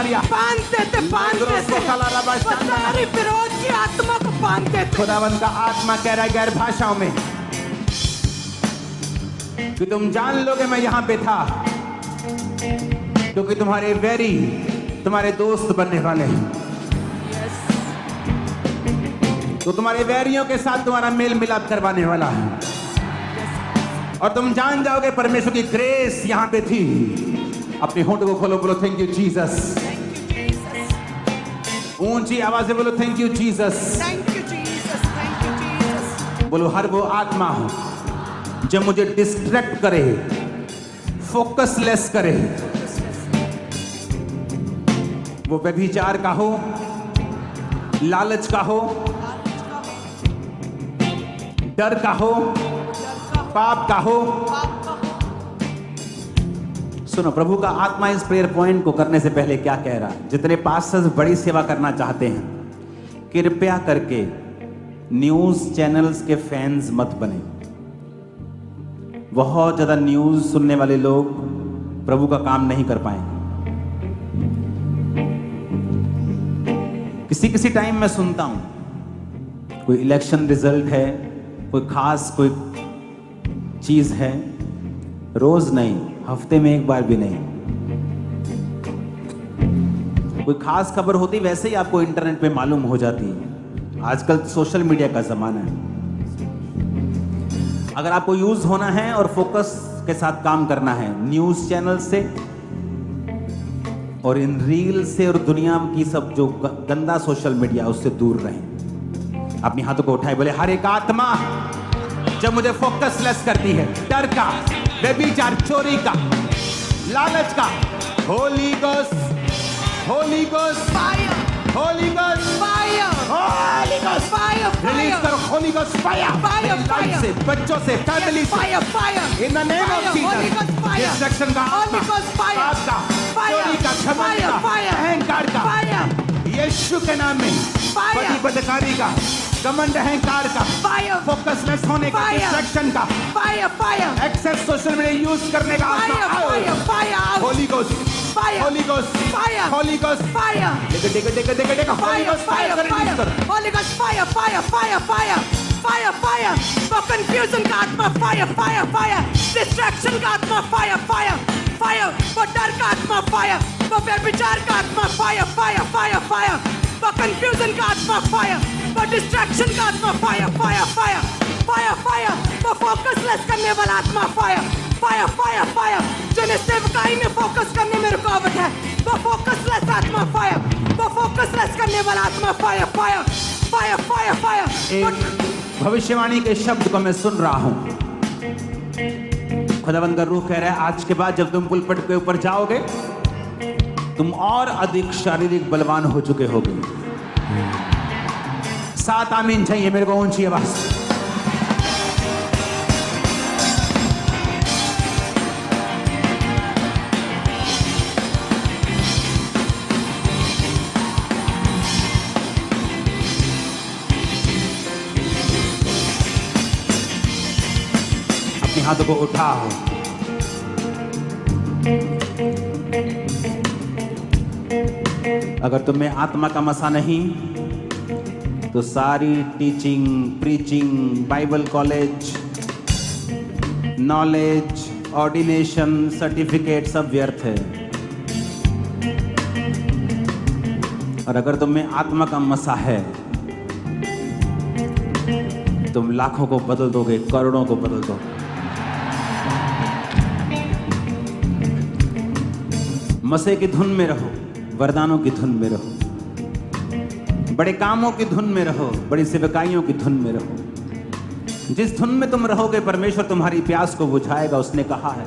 Speaker 3: हैं। बांध देते सारी विरोध की आत्मा को बांध देते।
Speaker 1: खुदावन का आत्मा कह रहा है गैर भाषाओं में कि तुम जान लोगे मैं यहां पे था, क्योंकि तुम्हारे वैरी तुम्हारे दोस्त बनने वाले हैं। तो तुम्हारे वैरियों के साथ तुम्हारा मेल मिलाप करवाने वाला है, और तुम जान जाओगे परमेश्वर की ग्रेस यहां पे थी। अपने होंठ को खोलो, बोलो थैंक यू जीसस। ऊंची आवाज से बोलो थैंक यू जीसस। बोलो हर वो आत्मा जो मुझे डिस्ट्रैक्ट करे, फोकसलेस करे, वो व्यभिचार का हो, लालच का हो, डर का हो, पाप का हो। सुनो प्रभु का आत्मा इस प्रेयर पॉइंट को करने से पहले क्या कह रहा है। जितने पास्टर्स बड़ी सेवा करना चाहते हैं, कृपया करके न्यूज चैनल्स के फैंस मत बने। बहुत ज्यादा न्यूज सुनने वाले लोग प्रभु का काम नहीं कर पाएंगे। किसी किसी टाइम मैं सुनता हूं कोई इलेक्शन रिजल्ट है, कोई खास कोई चीज है, रोज नहीं, हफ्ते में एक बार भी नहीं, कोई खास खबर होती वैसे ही आपको इंटरनेट पे मालूम हो जाती है। आजकल सोशल मीडिया का जमाना है। अगर आपको यूज होना है और फोकस के साथ काम करना है, न्यूज चैनल से और इन रील से और दुनिया की सब जो गंदा सोशल मीडिया, उससे दूर रहें। अपनी हाथों को उठाए, बोले हर एक आत्मा जब मुझे फोकसलेस करती है, डर का, व्यभिचार, चोरी का, लालच का, holy ghost, holy ghost,
Speaker 3: fire,
Speaker 1: holy ghost,
Speaker 3: fire,
Speaker 1: holy ghost,
Speaker 3: fire,
Speaker 1: release करो holy ghost fire,
Speaker 3: fire,
Speaker 1: life से, बच्चों से, फैमिली से,
Speaker 3: fire, fire,
Speaker 1: in the name of Jesus. Distraction का आत्मा, पाप का, चोरी का, घमंड का, अहंकार का, यीशु के नाम में, पति बदकारी का, घमंड, अहंकार का, फोकसलेस होने का, डिस्ट्रैक्शन का, एक्सेस सोशल मीडिया यूज करने का आत्मा, Holi ghost, holy ghost, holy ghost, देखो होली गोस्ट फायर रिलीज करो,
Speaker 3: Holy Ghost fire, fire, fire, fire, fire, fire. For confusion का आत्मा fire, fire, fire. Distraction का आत्मा fire, fire, fire. For डर का आत्मा fire. For व्यभिचार का आत्मा fire, fire, fire, fire. For confusion का आत्मा fire. For distraction का आत्मा fire, fire, fire, fire, fire. For focusless करने वाला आत्मा fire, fire, fire, fire. जिन्हें सेवकाई में फोकस करने में रुकावट है, वो फोकसलेस आत्मा fire. वो फोकसलेस करने वाला आत्मा fire, fire, fire, fire, fire.
Speaker 1: एक भविष्यवाणी के शब्द को मैं सुन रहा हूं। खुदावंद का रूह कह रहा है आज के बाद जब तुम पुलपट के ऊपर जाओगे, तुम और अधिक शारीरिक बलवान हो चुके होगे। 7 आमीन चाहिए मेरे को, ऊंची आवाज। अपने हाथों को उठाओ। अगर तुम्हें आत्मा का मसा नहीं, तो सारी teaching, preaching, Bible college, knowledge, ordination, certificate सब व्यर्थ है। और अगर तुम्हें आत्मा का मसा है, तुम लाखों को बदल दोगे, करोड़ों को बदल दोगे। मसीह की धुन में रहो, वरदानों की धुन में रहो, बड़े कामों की धुन में रहो, बड़ी सेवकाइयों की धुन में रहो। जिस धुन में तुम रहोगे परमेश्वर तुम्हारी प्यास को बुझाएगा। उसने कहा है,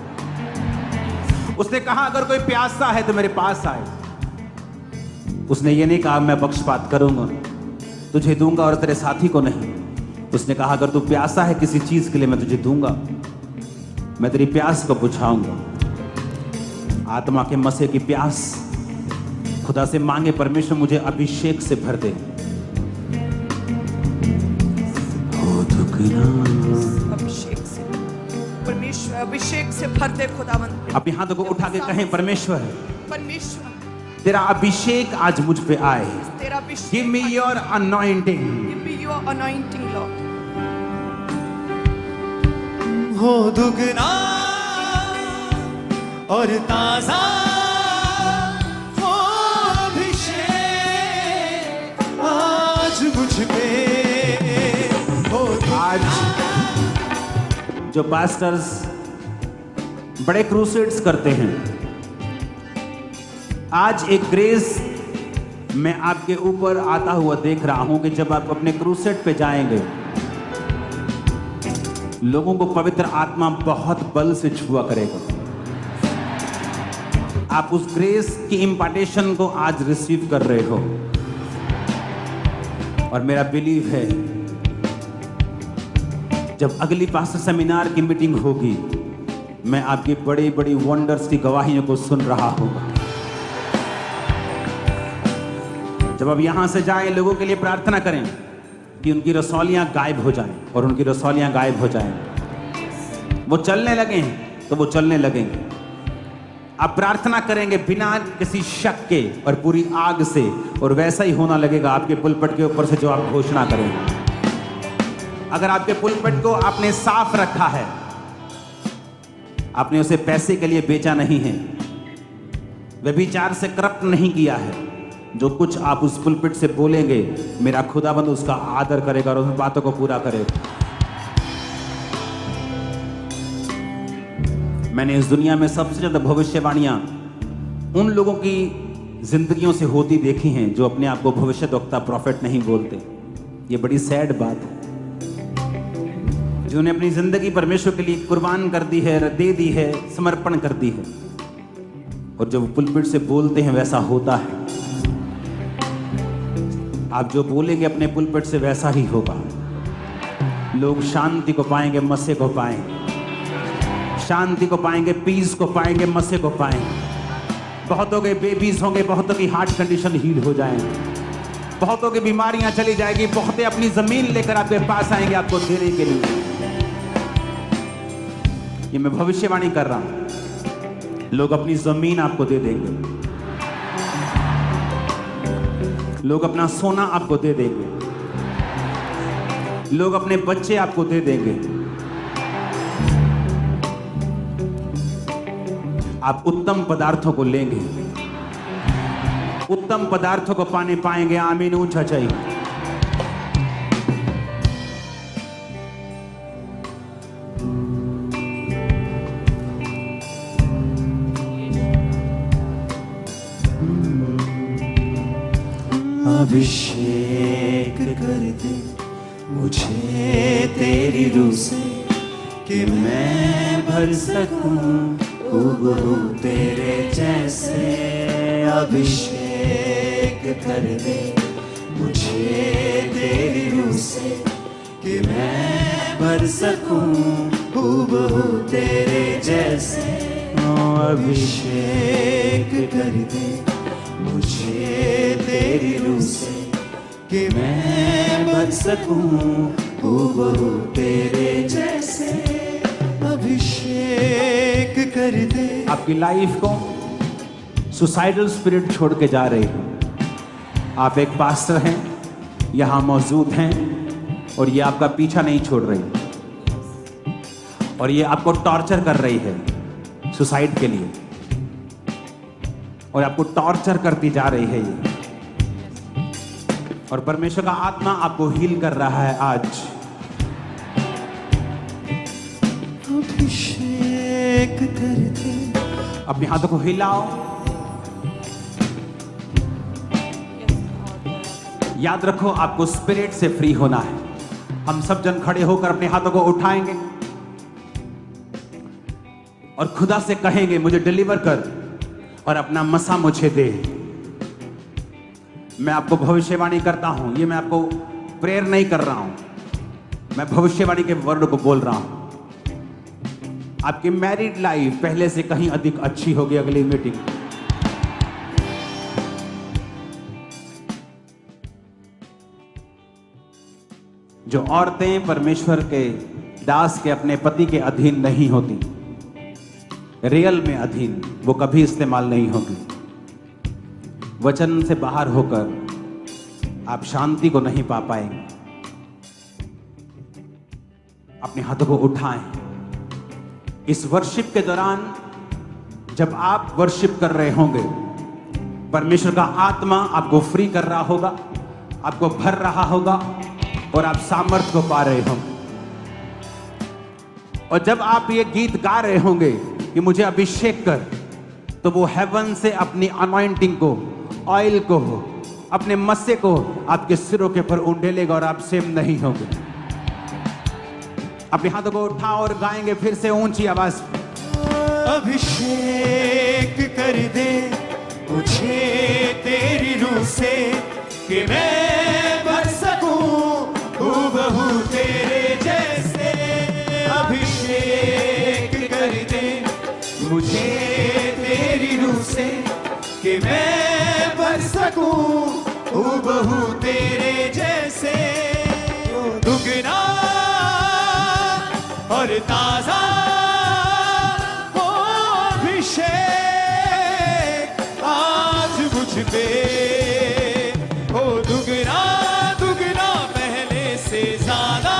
Speaker 1: उसने कहा अगर कोई प्यासा है तो मेरे पास आए। उसने ये नहीं कहा मैं पक्षपात करूंगा, तुझे दूंगा और तेरे साथी को नहीं। उसने कहा अगर तू प्यासा है किसी चीज के लिए मैं तुझे दूंगा, मैं तेरी प्यास को बुझाऊंगा। आत्मा के मसीह की प्यास खुदा से मांगे, परमेश्वर मुझे अभिषेक से भर दे।
Speaker 3: अभिषेक से, परमेश्वर अभिषेक से भर दे खुदावंद।
Speaker 1: अपने हाथों को उठा के कहें परमेश्वर
Speaker 3: परमेश्वर
Speaker 1: तेरा अभिषेक आज मुझ पे आए।
Speaker 3: तेरा अभिषेक,
Speaker 1: give me your anointing,
Speaker 3: give me your anointing lord.
Speaker 2: हो दुगना और ताजा हो अभिषेक आज मुझ पे हो।
Speaker 1: आज जो पास्टर्स बड़े क्रूसेड्स करते हैं, आज एक ग्रेस मैं आपके ऊपर आता हुआ देख रहा हूं कि जब आप अपने क्रूसेड पे जाएंगे, लोगों को पवित्र आत्मा बहुत बल से छुआ करेगा। आप उस ग्रेस की इंपार्टेशन को आज रिसीव कर रहे हो। और मेरा बिलीव है जब अगली पास्टर सेमिनार की मीटिंग होगी, मैं आपकी बड़ी बड़ी वंडर्स की गवाहियों को सुन रहा हूंगा। जब आप यहां से जाएं, लोगों के लिए प्रार्थना करें कि उनकी रसौलियां गायब हो जाएं, और उनकी रसौलियां गायब हो जाएं। वो चलने लगे हैं तो वो चलने लगेंगे। आप प्रार्थना करेंगे बिना किसी शक के और पूरी आग से, और वैसा ही होना लगेगा आपके पुलपट के ऊपर से जो आप घोषणा करेंगे। अगर आपके पुलपट को आपने साफ रखा है, आपने उसे पैसे के लिए बेचा नहीं है, व्यभिचार से करप्ट नहीं किया है, जो कुछ आप उस पुलपिट से बोलेंगे मेरा खुदाबंद उसका आदर करेगा और उन बातों को पूरा करेगा। मैंने इस दुनिया में सबसे ज्यादा भविष्यवाणियां उन लोगों की जिंदगियों से होती देखी हैं जो अपने आप को भविष्यद्वक्ता प्रॉफिट नहीं बोलते। ये बड़ी सैड बात है। जिन्होंने अपनी जिंदगी परमेश्वर के लिए कुर्बान कर दी है, दे दी है, समर्पण कर दी है, और जब पुलपिट से बोलते हैं वैसा होता है। आप जो बोलेंगे अपने पुलपिट से वैसा ही होगा। लोग शांति को पाएंगे, मसीह को पाएंगे, शांति को पाएंगे, पीस को पाएंगे, मसीह को पाएंगे। बहुतों के बेबीज होंगे, बहुतों की हार्ट कंडीशन हील हो जाएंगे, बहुतों की बीमारियां चली जाएगी, बहुतें अपनी जमीन लेकर आपके पास आएंगे आपको देने के लिए। ये मैं भविष्यवाणी कर रहा हूं। लोग अपनी जमीन आपको दे देंगे, लोग अपना सोना आपको दे देंगे, लोग अपने बच्चे आपको दे देंगे। आप उत्तम पदार्थों को लेंगे, उत्तम पदार्थों को पाने पाएंगे। आमीन। ऊंचा चाहिए।
Speaker 2: अभिषेक कर दे मुझे तेरी रूह से कि मैं भर सकूं हूबहू तेरे जैसे। अभिषेक कर दे मुझे तेरी रूह से कि मैं भर सकूं हूबहू तेरे जैसे। अभिषेक कर दे मुझे तेरी रूह से कि मैं भर सकूं हूबहू तेरे जैसे। अभिषेक कर दे।
Speaker 1: आपकी लाइफ को सुसाइडल स्पिरिट छोड़ के जा रही है। आप एक पास्टर हैं, यहां मौजूद हैं, और ये आपका पीछा नहीं छोड़ रही, और ये आपको टॉर्चर कर रही है सुसाइड के लिए, और आपको टॉर्चर करती जा रही है ये। और परमेश्वर का आत्मा आपको हील कर रहा है आज।
Speaker 2: अभिषेक कर दे।
Speaker 1: अपने हाथों को हिलाओ, याद रखो, आपको स्पिरिट से फ्री होना है। हम सब जन खड़े होकर अपने हाथों को उठाएंगे और खुदा से कहेंगे, मुझे डिलीवर कर और अपना मसा मुझे दे। मैं आपको भविष्यवाणी करता हूं, ये मैं आपको प्रेयर नहीं कर रहा हूं, मैं भविष्यवाणी के वर्ड को बोल रहा हूं। आपकी मैरिड लाइफ पहले से कहीं अधिक अच्छी होगी अगली मीटिंग। जो औरतें परमेश्वर के दास के अपने पति के अधीन नहीं होती, रियल में अधीन, वो कभी इस्तेमाल नहीं होगी। वचन से बाहर होकर आप शांति को नहीं पा पाएंगे। अपने हाथों को उठाएं। इस वर्शिप के दौरान जब आप वर्शिप कर रहे होंगे, परमेश्वर का आत्मा आपको फ्री कर रहा होगा, आपको भर रहा होगा और आप सामर्थ्य को पा रहे होंगे। और जब आप ये गीत गा रहे होंगे कि मुझे अभिषेक कर, तो वो हेवन से अपनी अनॉइंटिंग को, ऑयल को, अपने मस्से को आपके सिरों के ऊपर उंडेलेगा और आप सेम नहीं होंगे। अपने हाथों को उठाओ और गाएंगे फिर से ऊंची आवाज में।
Speaker 2: अभिषेक कर दे मुझे तेरी रूह से, कि मैं बन सकूं हूबहू तेरे जैसे। अभिषेक कर दे मुझे तेरी रूह से, कि मैं बन सकूं हूबहू तेरे जैसे। दुगना और ताजा हो अभिषेक आज मुझ पे, हो दुगना दुगना पहले से ज्यादा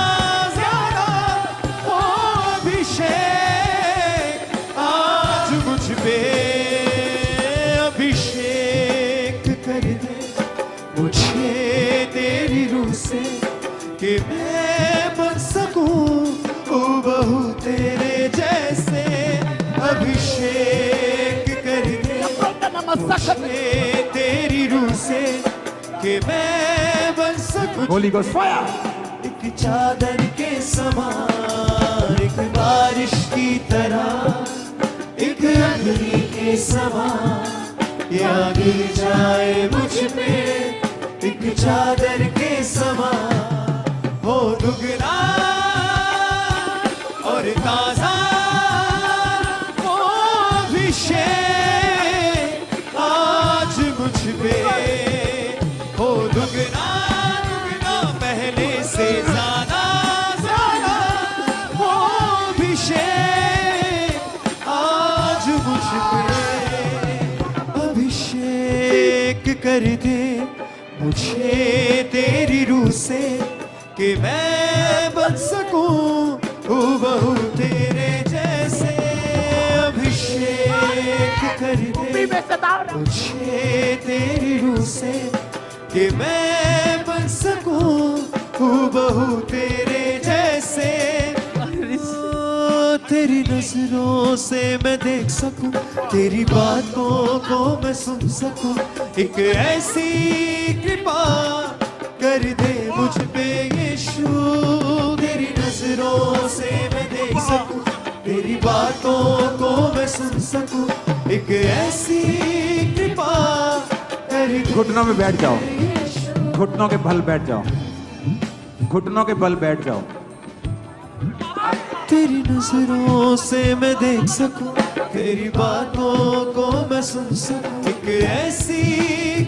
Speaker 2: ज्यादा हो अभिषेक आज मुझ पे। अभिषेक कर दे मुझे तेरी रूह से, कि मैं बन सकूं हूबहू तेरे जैसे। अभिषेक कर दे मुझे तेरी रूह से, कि मैं बन सकूं
Speaker 1: होली गोस्ट फायर।
Speaker 2: एक चादर के समान, एक बारिश की तरह, एक अग्नि के समान या गिर जाए मुझ पे। एक चादर के समान हो दुगना और ताजा हो अभिषेक आज मुझ पे, हो दुगना दुगना पहले से ज्यादा ज्यादा हो अभिषेक आज मुझ पे। अभिषेक कर दे मुझे तेरी रूह से, कि मैं बन सकूं हूबहू तेरे जैसे। अभिषेक कर दे मुझे तेरी रूह से, कि मैं बन सकूं हूबहू तेरे जैसे। तेरी नजरों से मैं देख सकूं, तेरी बातों को मैं सुन सकूं। एक ऐसी कृपा कर दे मुझ पे यीशु, तेरी नजरों से मैं देख सकूं, तेरी बातों को मैं सुन सकूं। एक ऐसी कृपा कर दे।
Speaker 1: घुटनों में बैठ जाओ, घुटनों के बल बैठ जाओ, घुटनों के बल बैठ जाओ।
Speaker 2: तेरी नजरों से मैं देख सकूं, तेरी बातों को मैं सुन सकूं। एक ऐसी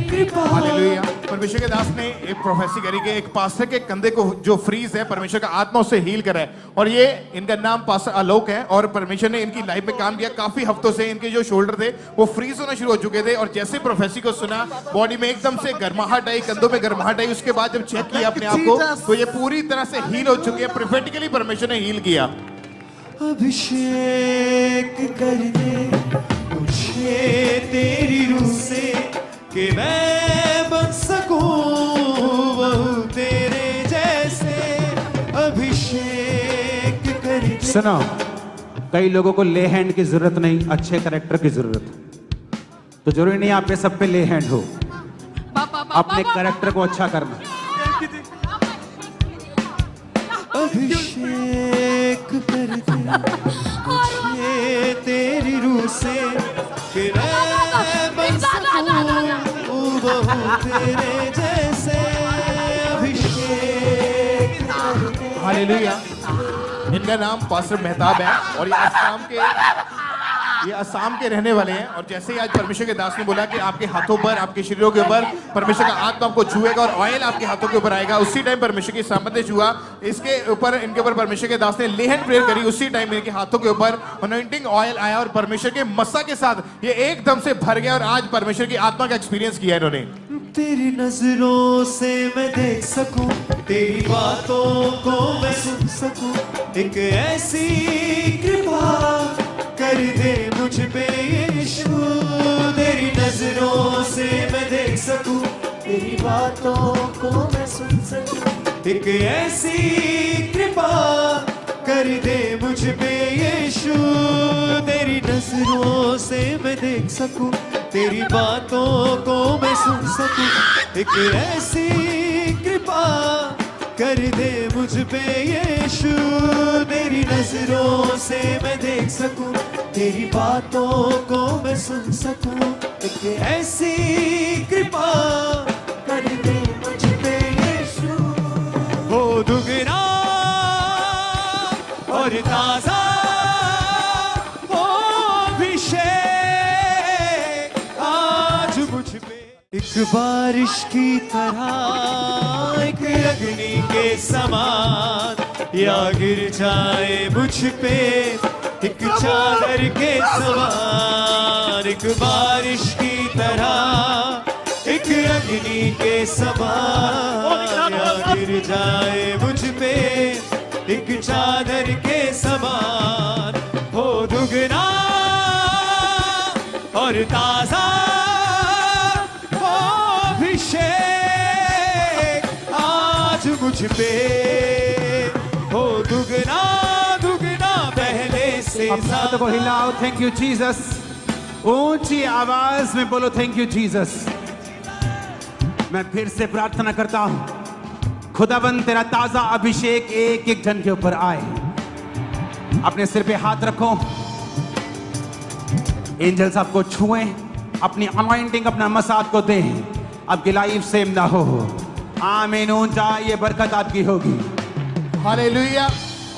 Speaker 2: कृपा।
Speaker 4: हालेलुया। परमेश्वर के दास ने एक प्रोफेसी करी कि एक पास्टर के कंधे को जो फ्रीज है, परमेश्वर का आत्मा उससे हील करा है। और ये इनका नाम पास्टर आलोक है और परमेश्वर ने इनकी लाइफ में काम किया। काफी हफ्तों से इनके जो शोल्डर थे वो फ्रीज होना शुरू हो चुके थे और जैसे प्रोफेसी को सुना, बॉडी में एकदम से गर्माहट आई, कंधों में गर्माहट आई। उसके बाद जब चेक किया अपने आप को, तो ये पूरी तरह से हील हो चुके हैं। प्रोफेटिकली परमेश्वर ने हील किया।
Speaker 2: अभिषेक कर दे मुझे तेरी रूह से, कि मैं बन सकूं हूबहू तेरे जैसे। अभिषेक कर दे।
Speaker 1: सुनो, कई लोगों को ले हैंड की जरूरत नहीं, अच्छे कैरेक्टर की जरूरत है। तो जरूरी नहीं आप पे सब पे ले हैंड हो। अपने कैरेक्टर को अच्छा करना।
Speaker 2: अभिषेक कर दे मुझे तेरी रूह से कि मैं बन सकूं बहू तेरे जैसे। अभिषेक
Speaker 4: हालेलुया। इनका नाम पास्टर मेहताब है और ये असम के रहने वाले हैं। और जैसे ही आज परमेश्वर के दास ने बोला कि आपके हाथों पर, आपके शरीरों के ऊपर परमेश्वर का आत्मा आपको छुएगा और ऑयल आपके हाथों के ऊपर आएगा, उसी टाइम परमेश्वर की सामत ने छुआ। इसके ऊपर, इनके ऊपर परमेश्वर के दास ने लेहन प्रेयर करी, उसी टाइम इनके हाथों के ऊपर अनॉइंटिंग ऑयल आया और परमेश्वर के मस्सा के साथ ये एकदम से भर गया और आज परमेश्वर की आत्मा का एक्सपीरियंस किया इन्होंने।
Speaker 2: तेरी नजरों से मैं देख सकूं, तेरी बातों को मैं सुन सकूं, एक ऐसी कृपा कर दे मुझ पे यीशु। तेरी नजरों से मैं देख सकूं, तेरी बातों को मैं सुन सकूं, एक ऐसी कृपा कर दे मुझ पे यीशु। तेरी नजरों से मैं देख सकूं, तेरी बातों को मैं सुन सकूं, एक ऐसी कृपा कर दे मुझ पे यीशु। तेरी नजरों से मैं देख सकूं, तेरी बातों को मैं सुन सकूं, एक ऐसी कृपा कर दे मुझ पे यीशु। हो दुगना और ताजा हो अभिषेक आज मुझ पे। एक बारिश की तरह, एक अग्नि के समान या गिर जाए मुझ पे एक चादर के समान। एक बारिश की तरह, एक अग्नि के समान या गिर जाए मुझ पे एक चादर के समान। हो दुगना और ताजा हो अभिषेक आज मुझ पे। हो दुगना दुगना पहले से
Speaker 1: अपने हाथों को हिलाओ। Thank you Jesus. ऊंची आवाज में बोलो थैंक यू जीसस। मैं फिर से प्रार्थना करता हूं, खुदाबंद तेरा ताजा अभिषेक एक एक जन के ऊपर आए। अपने सिर पे हाथ रखो, एंजल्स आपको छुएं, अपनी अनॉइंटिंग, अपना मसाज को दें, आपकी लाइफ सेम ना हो। आमीन। ऊंचा ये बरकत आपकी होगी।
Speaker 4: हालेलुया।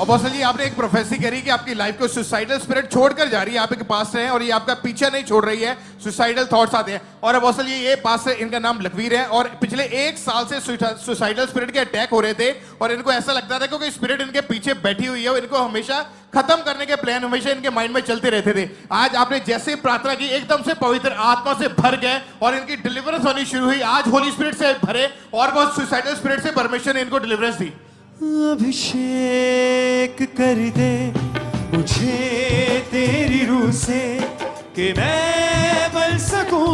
Speaker 4: अपोस्टल जी, आपने एक प्रोफेसी करी कि आपकी लाइफ को सुसाइडल स्पिरिट छोड़कर जा रही है, आप एक पास हैं और ये आपका पीछा नहीं छोड़ रही है, सुसाइडल थॉट्स आते हैं। और अपोस्टल जी, ये पास है, इनका नाम लखवीर है और पिछले 1 साल से सुसाइडल स्पिरिट के अटैक हो रहे थे और इनको ऐसा लगता था क्योंकि स्पिरिट इनके पीछे बैठी हुई है, इनको हमेशा खत्म करने के प्लान हमेशा इनके माइंड में चलते रहते थे। आज आपने जैसे प्रार्थना की, एकदम से पवित्र आत्मा से भर गए और इनकी डिलीवरेंस होनी शुरू हुई। आज होली स्पिरिट से भरे और बहुत सुसाइडल स्पिरिट से परमेश्वर ने इनको डिलीवरेंस दी।
Speaker 2: अभिषेक कर दे मुझे तेरी रूह से कि मैं बन सकूं।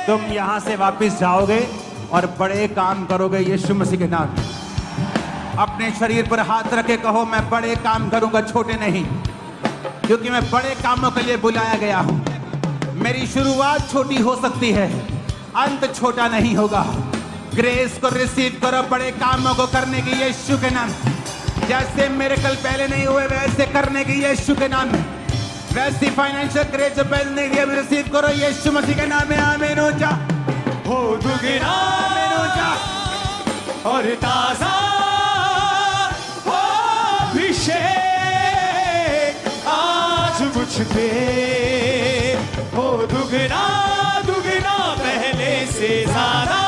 Speaker 1: तुम यहां से वापस जाओगे और बड़े काम करोगे यीशु मसीह के नाम। अपने शरीर पर हाथ रखे कहो, मैं बड़े काम करूंगा, छोटे नहीं, क्योंकि मैं बड़े कामों के लिए बुलाया गया हूं। मेरी शुरुआत छोटी हो सकती है, अंत छोटा नहीं होगा। ग्रेस को रिसीव करो बड़े कामों को करने की यीशु के नाम। जैसे मिरेकल पहले नहीं हुए वैसे करने की यीशु के नाम में। वैसी फाइनेंशियल ग्रेस जो पहले नहीं दिया रिसीव करो यीशु मसीह के नाम में। आमीन। ऊंचा
Speaker 2: हो दुगना और ताजा हो अभिषेक आज मुझ पे। हो दुगना दुगना पहले से ज्यादा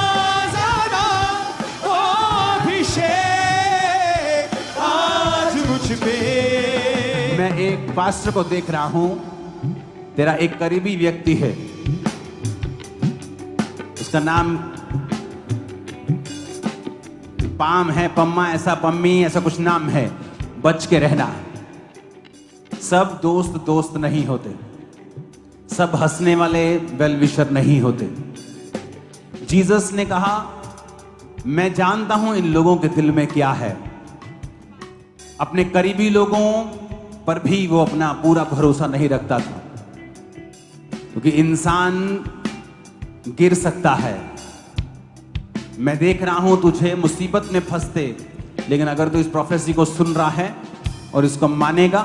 Speaker 1: मैं एक पास्टर को देख रहा हूं, तेरा एक करीबी व्यक्ति है, उसका नाम पाम है, पम्मा, ऐसा पम्मी, ऐसा कुछ नाम है। बच के रहना। सब दोस्त दोस्त नहीं होते, सब हंसने वाले वेल विशर नहीं होते। जीसस ने कहा, मैं जानता हूं इन लोगों के दिल में क्या है। अपने करीबी लोगों पर भी वो अपना पूरा भरोसा नहीं रखता था, क्योंकि इंसान गिर सकता है, मैं देख रहा हूं तुझे मुसीबत में फंसते, लेकिन अगर तू इस प्रोफेसी को सुन रहा है और इसको मानेगा,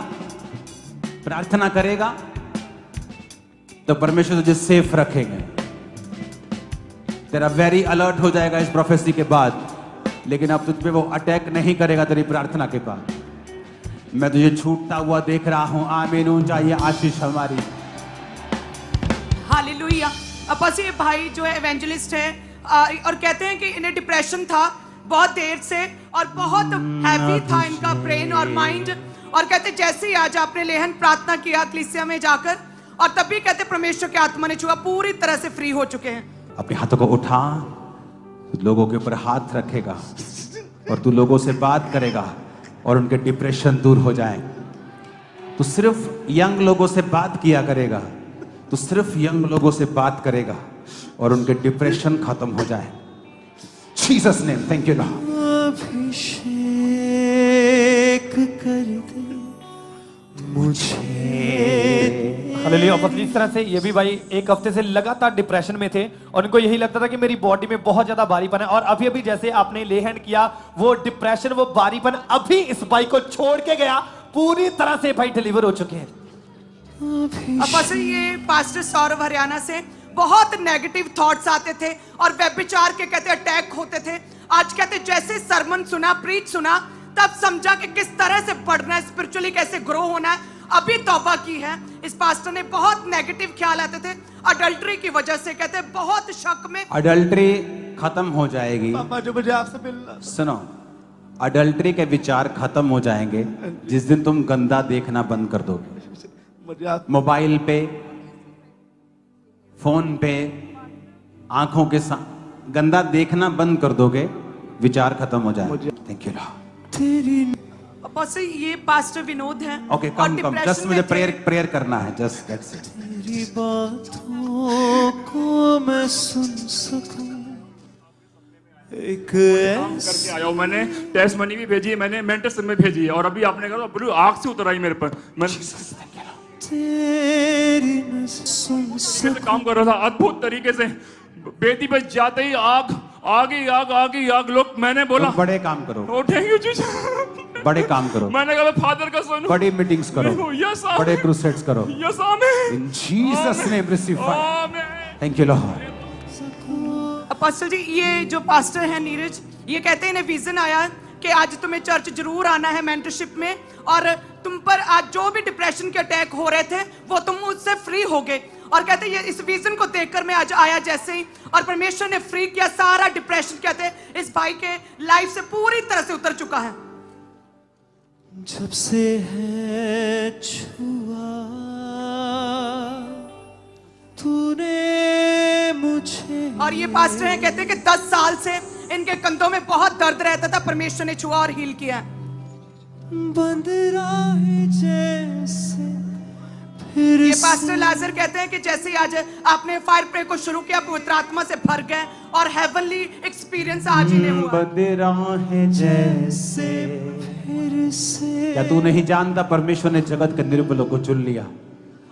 Speaker 1: प्रार्थना करेगा, तो परमेश्वर तुझे सेफ रखेंगे। तेरा वेरी अलर्ट हो जाएगा इस प्रोफेसी के बाद, लेकिन अब तुझ पे वो अटैक नहीं करेगा तेरी प्रार्थना के बाद। मैं तुझे छूटता हुआ देख रहा हूं। आमीन। ऊंचा ये आशीष हमारी।
Speaker 3: हालेलुया। अब बस ये भाई जो है एवेंजलिस्ट है और कहते हैं कि इन्हें डिप्रेशन था बहुत देर से और बहुत हैवी था इनका ब्रेन और माइंड, और कहते जैसे ही आज आपने लेहन प्रार्थना किया कलीसिया में जाकर, और तभी कहते परमेश्वर की आत्मा ने छुआ, पूरी तरह से फ्री हो चुके हैं।
Speaker 1: अपने हाथों को उठा, लोगों के ऊपर हाथ रखेगा और तू लोगों से बात करेगा और उनके डिप्रेशन दूर हो जाए। तू सिर्फ यंग लोगों से बात किया करेगा, तू सिर्फ यंग लोगों से बात करेगा और उनके डिप्रेशन खत्म हो जाए। Jesus name, thank you lord.
Speaker 2: अभिषेक कर दे मुझे।
Speaker 5: हालेलुया। और इस तरह से ये भी भाई एक हफ्ते से लगातार डिप्रेशन में थे और उनको यही लगता था कि मेरी बॉडी में बहुत ज्यादा भारीपन है, और अभी अभी जैसे आपने ले हैंड किया, वो डिप्रेशन, वो भारीपन अभी इस भाई को छोड़ के गया, पूरी तरह से भाई डिलीवर हो चुके हैं।
Speaker 3: अब बस ये पास्टर सौरभ हरियाणा से बहुत नेगेटिव थॉट्स आते थे और व्यभिचार के कहते अटैक होते थे। आज कहते जैसे सरमन सुना, प्रीच सुना, तब समझा कि किस तरह से बढ़ना है, स्पिरिचुअली कैसे ग्रो होना है। अभी तौबा की है। इस पास्टर ने बहुत नेगेटिव ख्याल आते थे अडल्ट्री की वजह से, कहते बहुत शक में।
Speaker 1: अडल्ट्री खत्म हो जाएगी।
Speaker 2: पापा जो मुझे आपसे मिलना।
Speaker 1: सुनो, अडल्ट्री के विचार खत्म हो जाएंगे जिस दिन तुम गंदा देखना बंद कर दोगे।
Speaker 2: मुझे आप
Speaker 1: मोबाइल पे, फोन पे, आंखों के साथ गंदा देखना बंद कर दोगे, विचार खत्म हो जाएंगे। Thank you Lord.
Speaker 2: तेरी
Speaker 3: अब बस ये पास्टर विनोद है।
Speaker 1: ओके, कम जस्ट मुझे प्रेयर करना है, जस्ट दैट्स इट।
Speaker 2: तेरी बातों को मैं सुन सकूं, एक
Speaker 6: करके आया हूं। मैंने टेस्ट मनी भी भेजी है, मैंने मेंटस में भेजी है, और अभी आपने कहा ब्लू आग से उतर आई मेरे पर। मैं
Speaker 2: तेरी नज़र सुन
Speaker 6: कैसे काम कर रहा था अद्भुत तरीके से, बेदी पे जाते ही आग, आगे आग, आगे आग। लोग, मैंने बोला
Speaker 1: बड़े काम करो,
Speaker 6: ओ थैंक यू जीसस,
Speaker 1: बड़े काम करो,
Speaker 6: मैंने कहा फादर का सुन,
Speaker 1: बड़ी मीटिंग्स करो,
Speaker 6: यस
Speaker 1: बड़े क्रूसेड्स करो।
Speaker 6: यस आमीन,
Speaker 1: in Jesus name receive fire.
Speaker 6: आमीन।
Speaker 1: Thank you lord.
Speaker 3: Pastor ji, ये जो पास्टर है नीरज, ये कहते हैं इन्हें विजन आया कि आज तुम्हें चर्च जरूर आना है मेंटरशिप में, और तुम पर आज जो भी डिप्रेशन के अटैक हो रहे थे वो तुम उससे फ्री हो गए। और कहते हैं ये इस विजन को देखकर मैं आज आया जैसे ही, और परमेश्वर ने फ्री किया सारा डिप्रेशन, कहते हैं इस भाई के लाइफ से पूरी तरह से उतर चुका है।
Speaker 2: जब से है छुआ तूने मुझे।
Speaker 3: और ये पास्टर हैं, कहते हैं कि 10 साल से इनके कंधों में बहुत दर्द रहता था, परमेश्वर ने छुआ और हील किया।
Speaker 2: बंद राहें जैसे फिर
Speaker 3: ये पास्टर लाजर कहते हैं कि जैसे ही आज आपने फायर प्रे को शुरू किया, पवित्र आत्मा से भर गए और हेवनली एक्सपीरियंस आज इन्हें हुआ।
Speaker 1: बंदेरा है जैसे
Speaker 2: फिर से।
Speaker 1: क्या तू नहीं जानता, परमेश्वर ने जगत के निर्बलों को चुन लिया,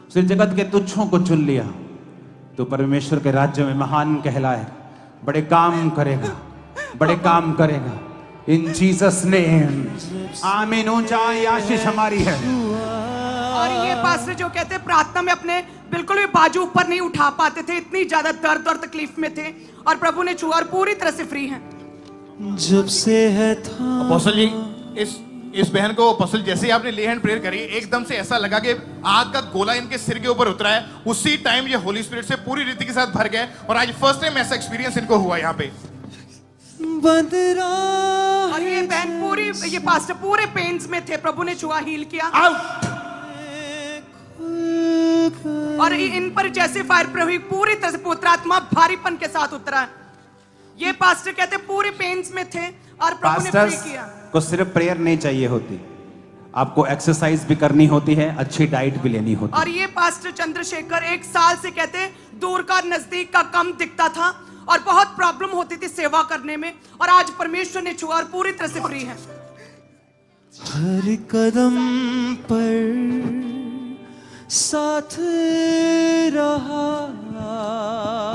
Speaker 1: उसने जगत के तुच्छों को चुन लिया। तो परमेश्वर के राज्य में महान कहलाए, बड़े काम करेगा, बड़े काम करेगा। इन जीसस नेम, आमीन। ऊंचा आशीष हमारी है।
Speaker 3: और ये पास्टर जो कहते हैं प्रार्थना में अपने बिल्कुल भी बाजू ऊपर नहीं उठा पाते थे, इतनी ज्यादा दर्द और तकलीफ में थे, और प्रभु ने छुआ और पूरी तरह से फ्री हैं।
Speaker 2: जब से है था।
Speaker 4: अपोस्टल जी, इस बहन को अपोस्टल जैसे ही आपने ले हैंड प्रेयर करी, एकदम से ऐसा लगा कि आग का गोला इनके सिर के ऊपर उतरा है। उसी टाइम ये होली स्पिरिट से पूरी रीति के साथ भर गए, और आज फर्स्ट टाइम ऐसा एक्सपीरियंस इनको हुआ यहाँ पे।
Speaker 2: बंद राहें
Speaker 3: और ये बहन पूरी, ये पास्टर पूरे पेन्स में थे, प्रभु ने छुआ, हील किया। और इन पर जैसे फायर प्रे हुई, पूरी तरह से पवित्र आत्मा भारीपन के साथ उतरा है। ये पास्टर कहते पूरे पेन्स में थे और प्रभु ने फ्री
Speaker 1: पास्टर्स
Speaker 3: किया।
Speaker 1: को सिर्फ प्रेयर नहीं चाहिए होती, आपको एक्सरसाइज भी करनी होती है, अच्छी डाइट भी लेनी होती है।
Speaker 3: और ये पास्टर चंद्रशेखर 1 साल से कहते दूर का नजदीक का कम दिखता था और बहुत प्रॉब्लम होती थी सेवा करने में, और आज परमेश्वर ने छुआ और पूरी तरह से फ्री है।
Speaker 2: हर कदम पर साथ रहा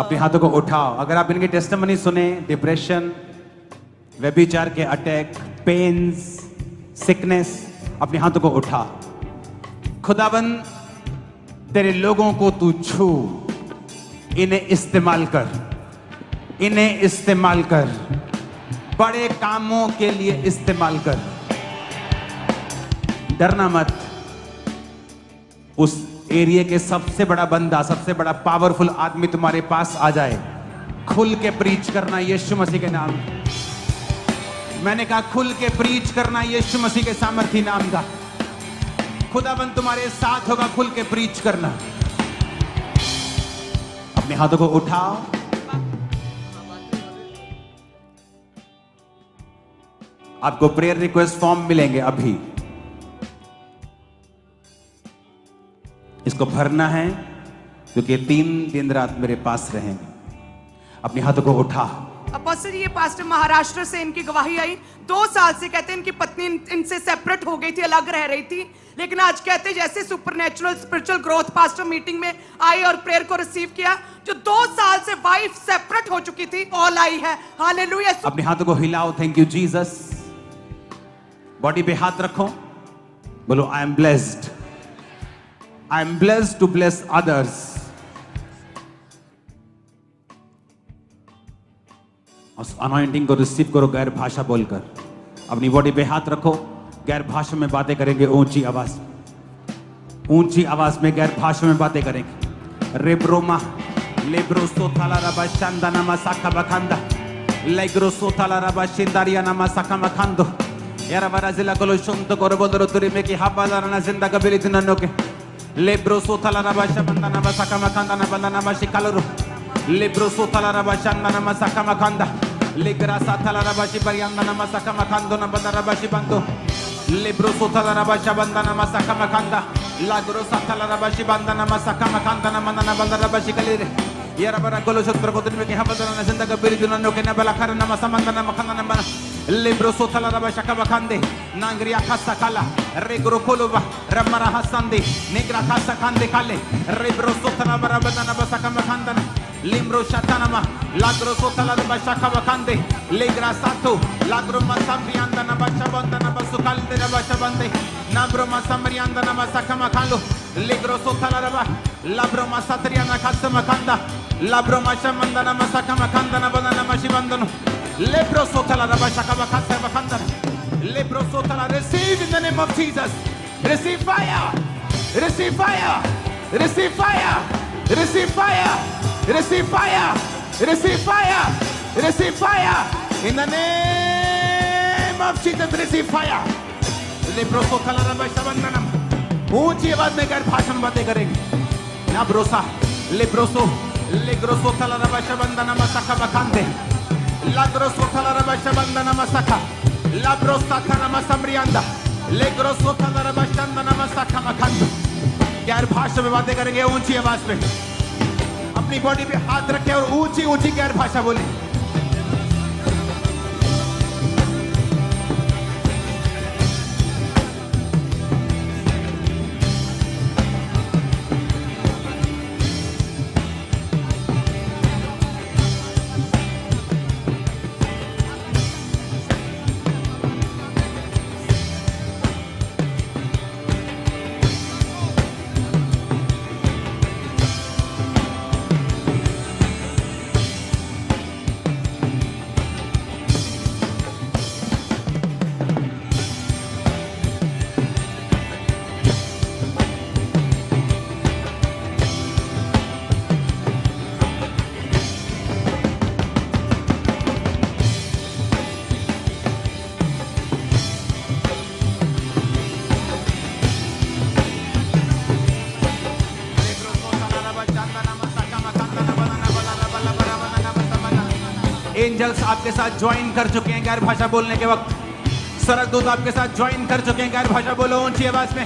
Speaker 1: अपने हाथों को उठाओ। अगर आप इनके टेस्टिमनी सुने, डिप्रेशन, व्यभिचार के अटैक, पेन्स, सिकनेस, अपने हाथों को उठा। खुदाबंद तेरे लोगों को तू छू, इन्हें इस्तेमाल कर, इन्हें इस्तेमाल कर, बड़े कामों के लिए इस्तेमाल कर। डरना मत। उस एरिया के सबसे बड़ा बंदा, सबसे बड़ा पावरफुल आदमी तुम्हारे पास आ जाए, खुल के प्रीच करना यीशु मसीह के नाम। मैंने कहा खुल के प्रीच करना यीशु मसीह के सामर्थी नाम का। खुदाबंद तुम्हारे साथ होगा, खुल के प्रीच करना। अपने हाथों को उठाओ। आपको प्रेयर रिक्वेस्ट फॉर्म मिलेंगे अभी, इसको भरना है क्योंकि 3 दिन रात मेरे पास रहेंगे। अपने हाथों को उठा।
Speaker 3: अपोस्टल, ये पास्टर महाराष्ट्र से, इनकी गवाही आई 2 साल से। कहते हैं इनकी पत्नी इनसे सेपरेट हो गई थी, अलग रह रही थी, लेकिन आज कहते जैसे supernatural spiritual growth pastor meeting में आई और प्रेयर को रिसीव किया। जो 2 साल से वाइफ सेपरेट हो चुकी थी, ऑल आई है। हालेलुया।
Speaker 1: अपने हाथों को हिलाओ। Thank you Jesus. बॉडी पे हाथ रखो, बोलो I am blessed, I am blessed to bless others. उस अनॉइंटिंग को रिसीव करो गैर भाषा बोलकर। अपनी बॉडी पे हाथ रखो, गैर भाषा में बातें करेंगे, ऊंची आवाज, ऊंची आवाज में गैर भाषा में बातें करेंगे। रेब्रोमा लेब्रोसो थाला रबा शांदा नामा साखा बखांदा लेग्रोसो थाला रबा शिंदारिया नामा साखा मखांदो यारा बराजिला कोलो शुंतो कोरो बोदरो तुरी में की हाबादारा ना जिंदा कबिली तिननो के लेब्रोसो थाला रबा शांदा नामा साखा मखांदा ना बंदा नामा शिकालोरो लेब्रोसो थाला रबा शांदा नामा साखा मखांदा लेग्रासा थाला रबा शिबरियांदा नामा साखा मखांदो ना बंदा रबा शिबंदो लेब्रोसो थाला रबा शांदा नामा साखा मखांदा लाग्रोसा थाला रबा शिबंदा नामा साखा मखांदा ना बंदा ना बंदा रबा शिकलेरे यारा बरा कोलो शुंतो कोरो तुरी में की हाबादारा ना जिंदा कबिली तिननो के ना बला खर नामा समंदा नामा खंदा ना बंदा लेब्रोसो थाला रबा शका बखांदे नांगरिया खासा काला रेग्रो कोलोबा रमरा हसंदे नेग्रा खासा खांदे काले रेब्रोसो थाला बरा बंदा बसा का बखांदा लिम्रो शतानमा लाग्रोसो थाला रबा शका बखांदे लेग्रा सातो लाग्रो मसम्रियांदा ना बचा बंदा ना बसुकालदे ना बचा बंदे नाब्रो मसम्रियांदा ना बसा मखालो लेग्रोसो थाला रबा लाब्रो मसत्रियाना खासा मखांदा लाब्रो मशमंदा ना बसा मखांदा ना बंदा ना मशिबंदनो Lebrosotala rabashaka bakasa bakandana. Lebrosotala, receive in the name of Jesus. Receive fire. Receive fire. Receive fire. Receive fire. Receive fire. Receive fire. Receive fire. In the name of Jesus, receive fire. Lebrosotala rabashabandana. ऊंची आवाज में गैर भाषण बातें करेंगे ना भरोसा लेब्रोसो लेग्रोसो थाला rabashabandana masaka bakande Lagroso thala rabasha bandana masaka labrosa thana masamrianda legroso thala rabashanda masaka makando गैर भाषा में बातें करेंगे ऊंची आवाज में अपनी बॉडी पे हाथ रखें और ऊंची ऊंची गैर भाषा बोले एंजल्स आपके साथ ज्वाइन कर चुके हैं गैर भाषा बोलने के वक्त सरकदूत आपके साथ ज्वाइन कर चुके हैं गैर भाषा बोलो ऊंची आवाज में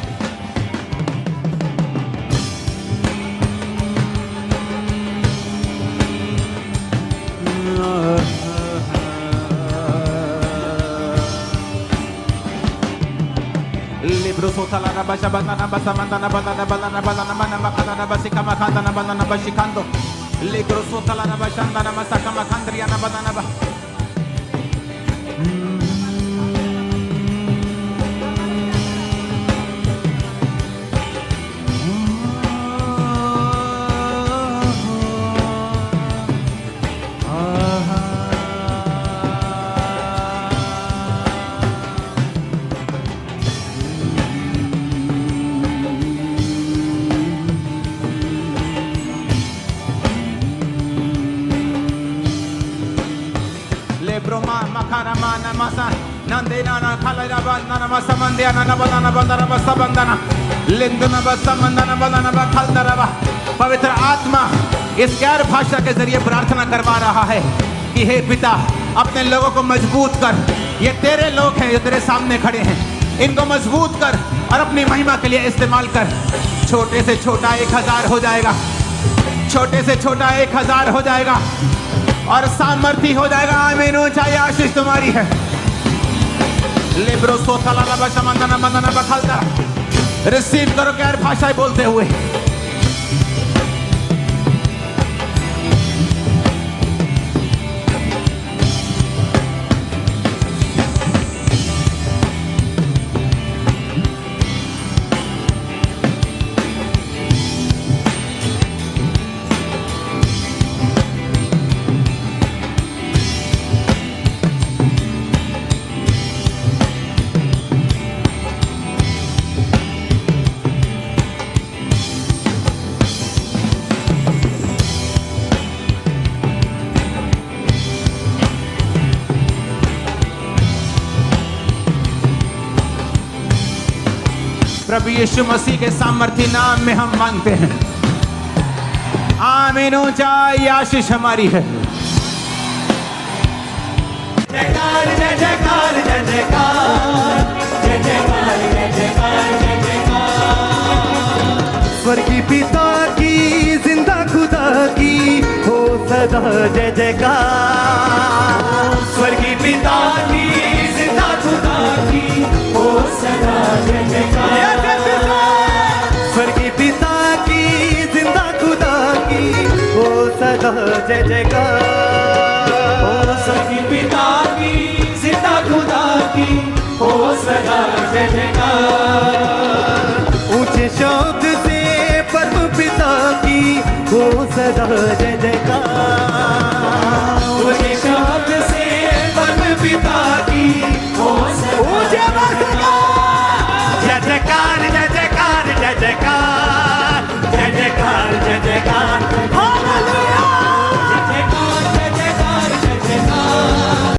Speaker 1: Libroso tala rabasha bandana basa mandana bandana bandana bandana bandana makana basi kama kandana bandana bashikando Legro sotala na bashanda na masaka makandriya na badana ba. Broma makarama namasa nandena na khalera bandana masamandya na badana bandana basabandana lindana basamandana badana bakhaldaraba पवित्र आत्मा इस गैर भाषा के जरिए प्रार्थना करवा रहा है कि हे पिता अपने लोगों को मजबूत कर। ये तेरे लोग हैं जो तेरे सामने खड़े हैं, इनको मजबूत कर और अपनी महिमा के लिए इस्तेमाल कर। छोटे से छोटा 1000 हो जाएगा, छोटे से छोटा 1000 हो जाएगा और सामर्थ्य हो जाएगा। आमीन। ऊंचाई आशीष तुम्हारी है। लिब्रो सोथला लबा शमंदना मंदना बखलता रिसीव करो गैर भाषाएं बोलते हुए। प्रभु यीशु मसीह के सामर्थ्य नाम में हम मांगते हैं। आमीन। ऊंचाई आशीष हमारी है।
Speaker 2: जयकार जय जयकार जय जयकार जय जयकार जय जयकार जय जयकार।
Speaker 7: स्वर्गीय पिता की जिंदा खुदा की हो सदा जय जयकार।
Speaker 2: स्वर्गीय पिता की जिंदा खुदा की हो सदा जय जयकार।
Speaker 7: स्वर्गीय पिता की जिंदा खुदा की हो सदा जय जयकार।
Speaker 2: स्वर्गीय पिता की जिंदा खुदा की हो सदा जय जयकार।
Speaker 7: ऊंचे शब्द से परम पिता की हो सदा जय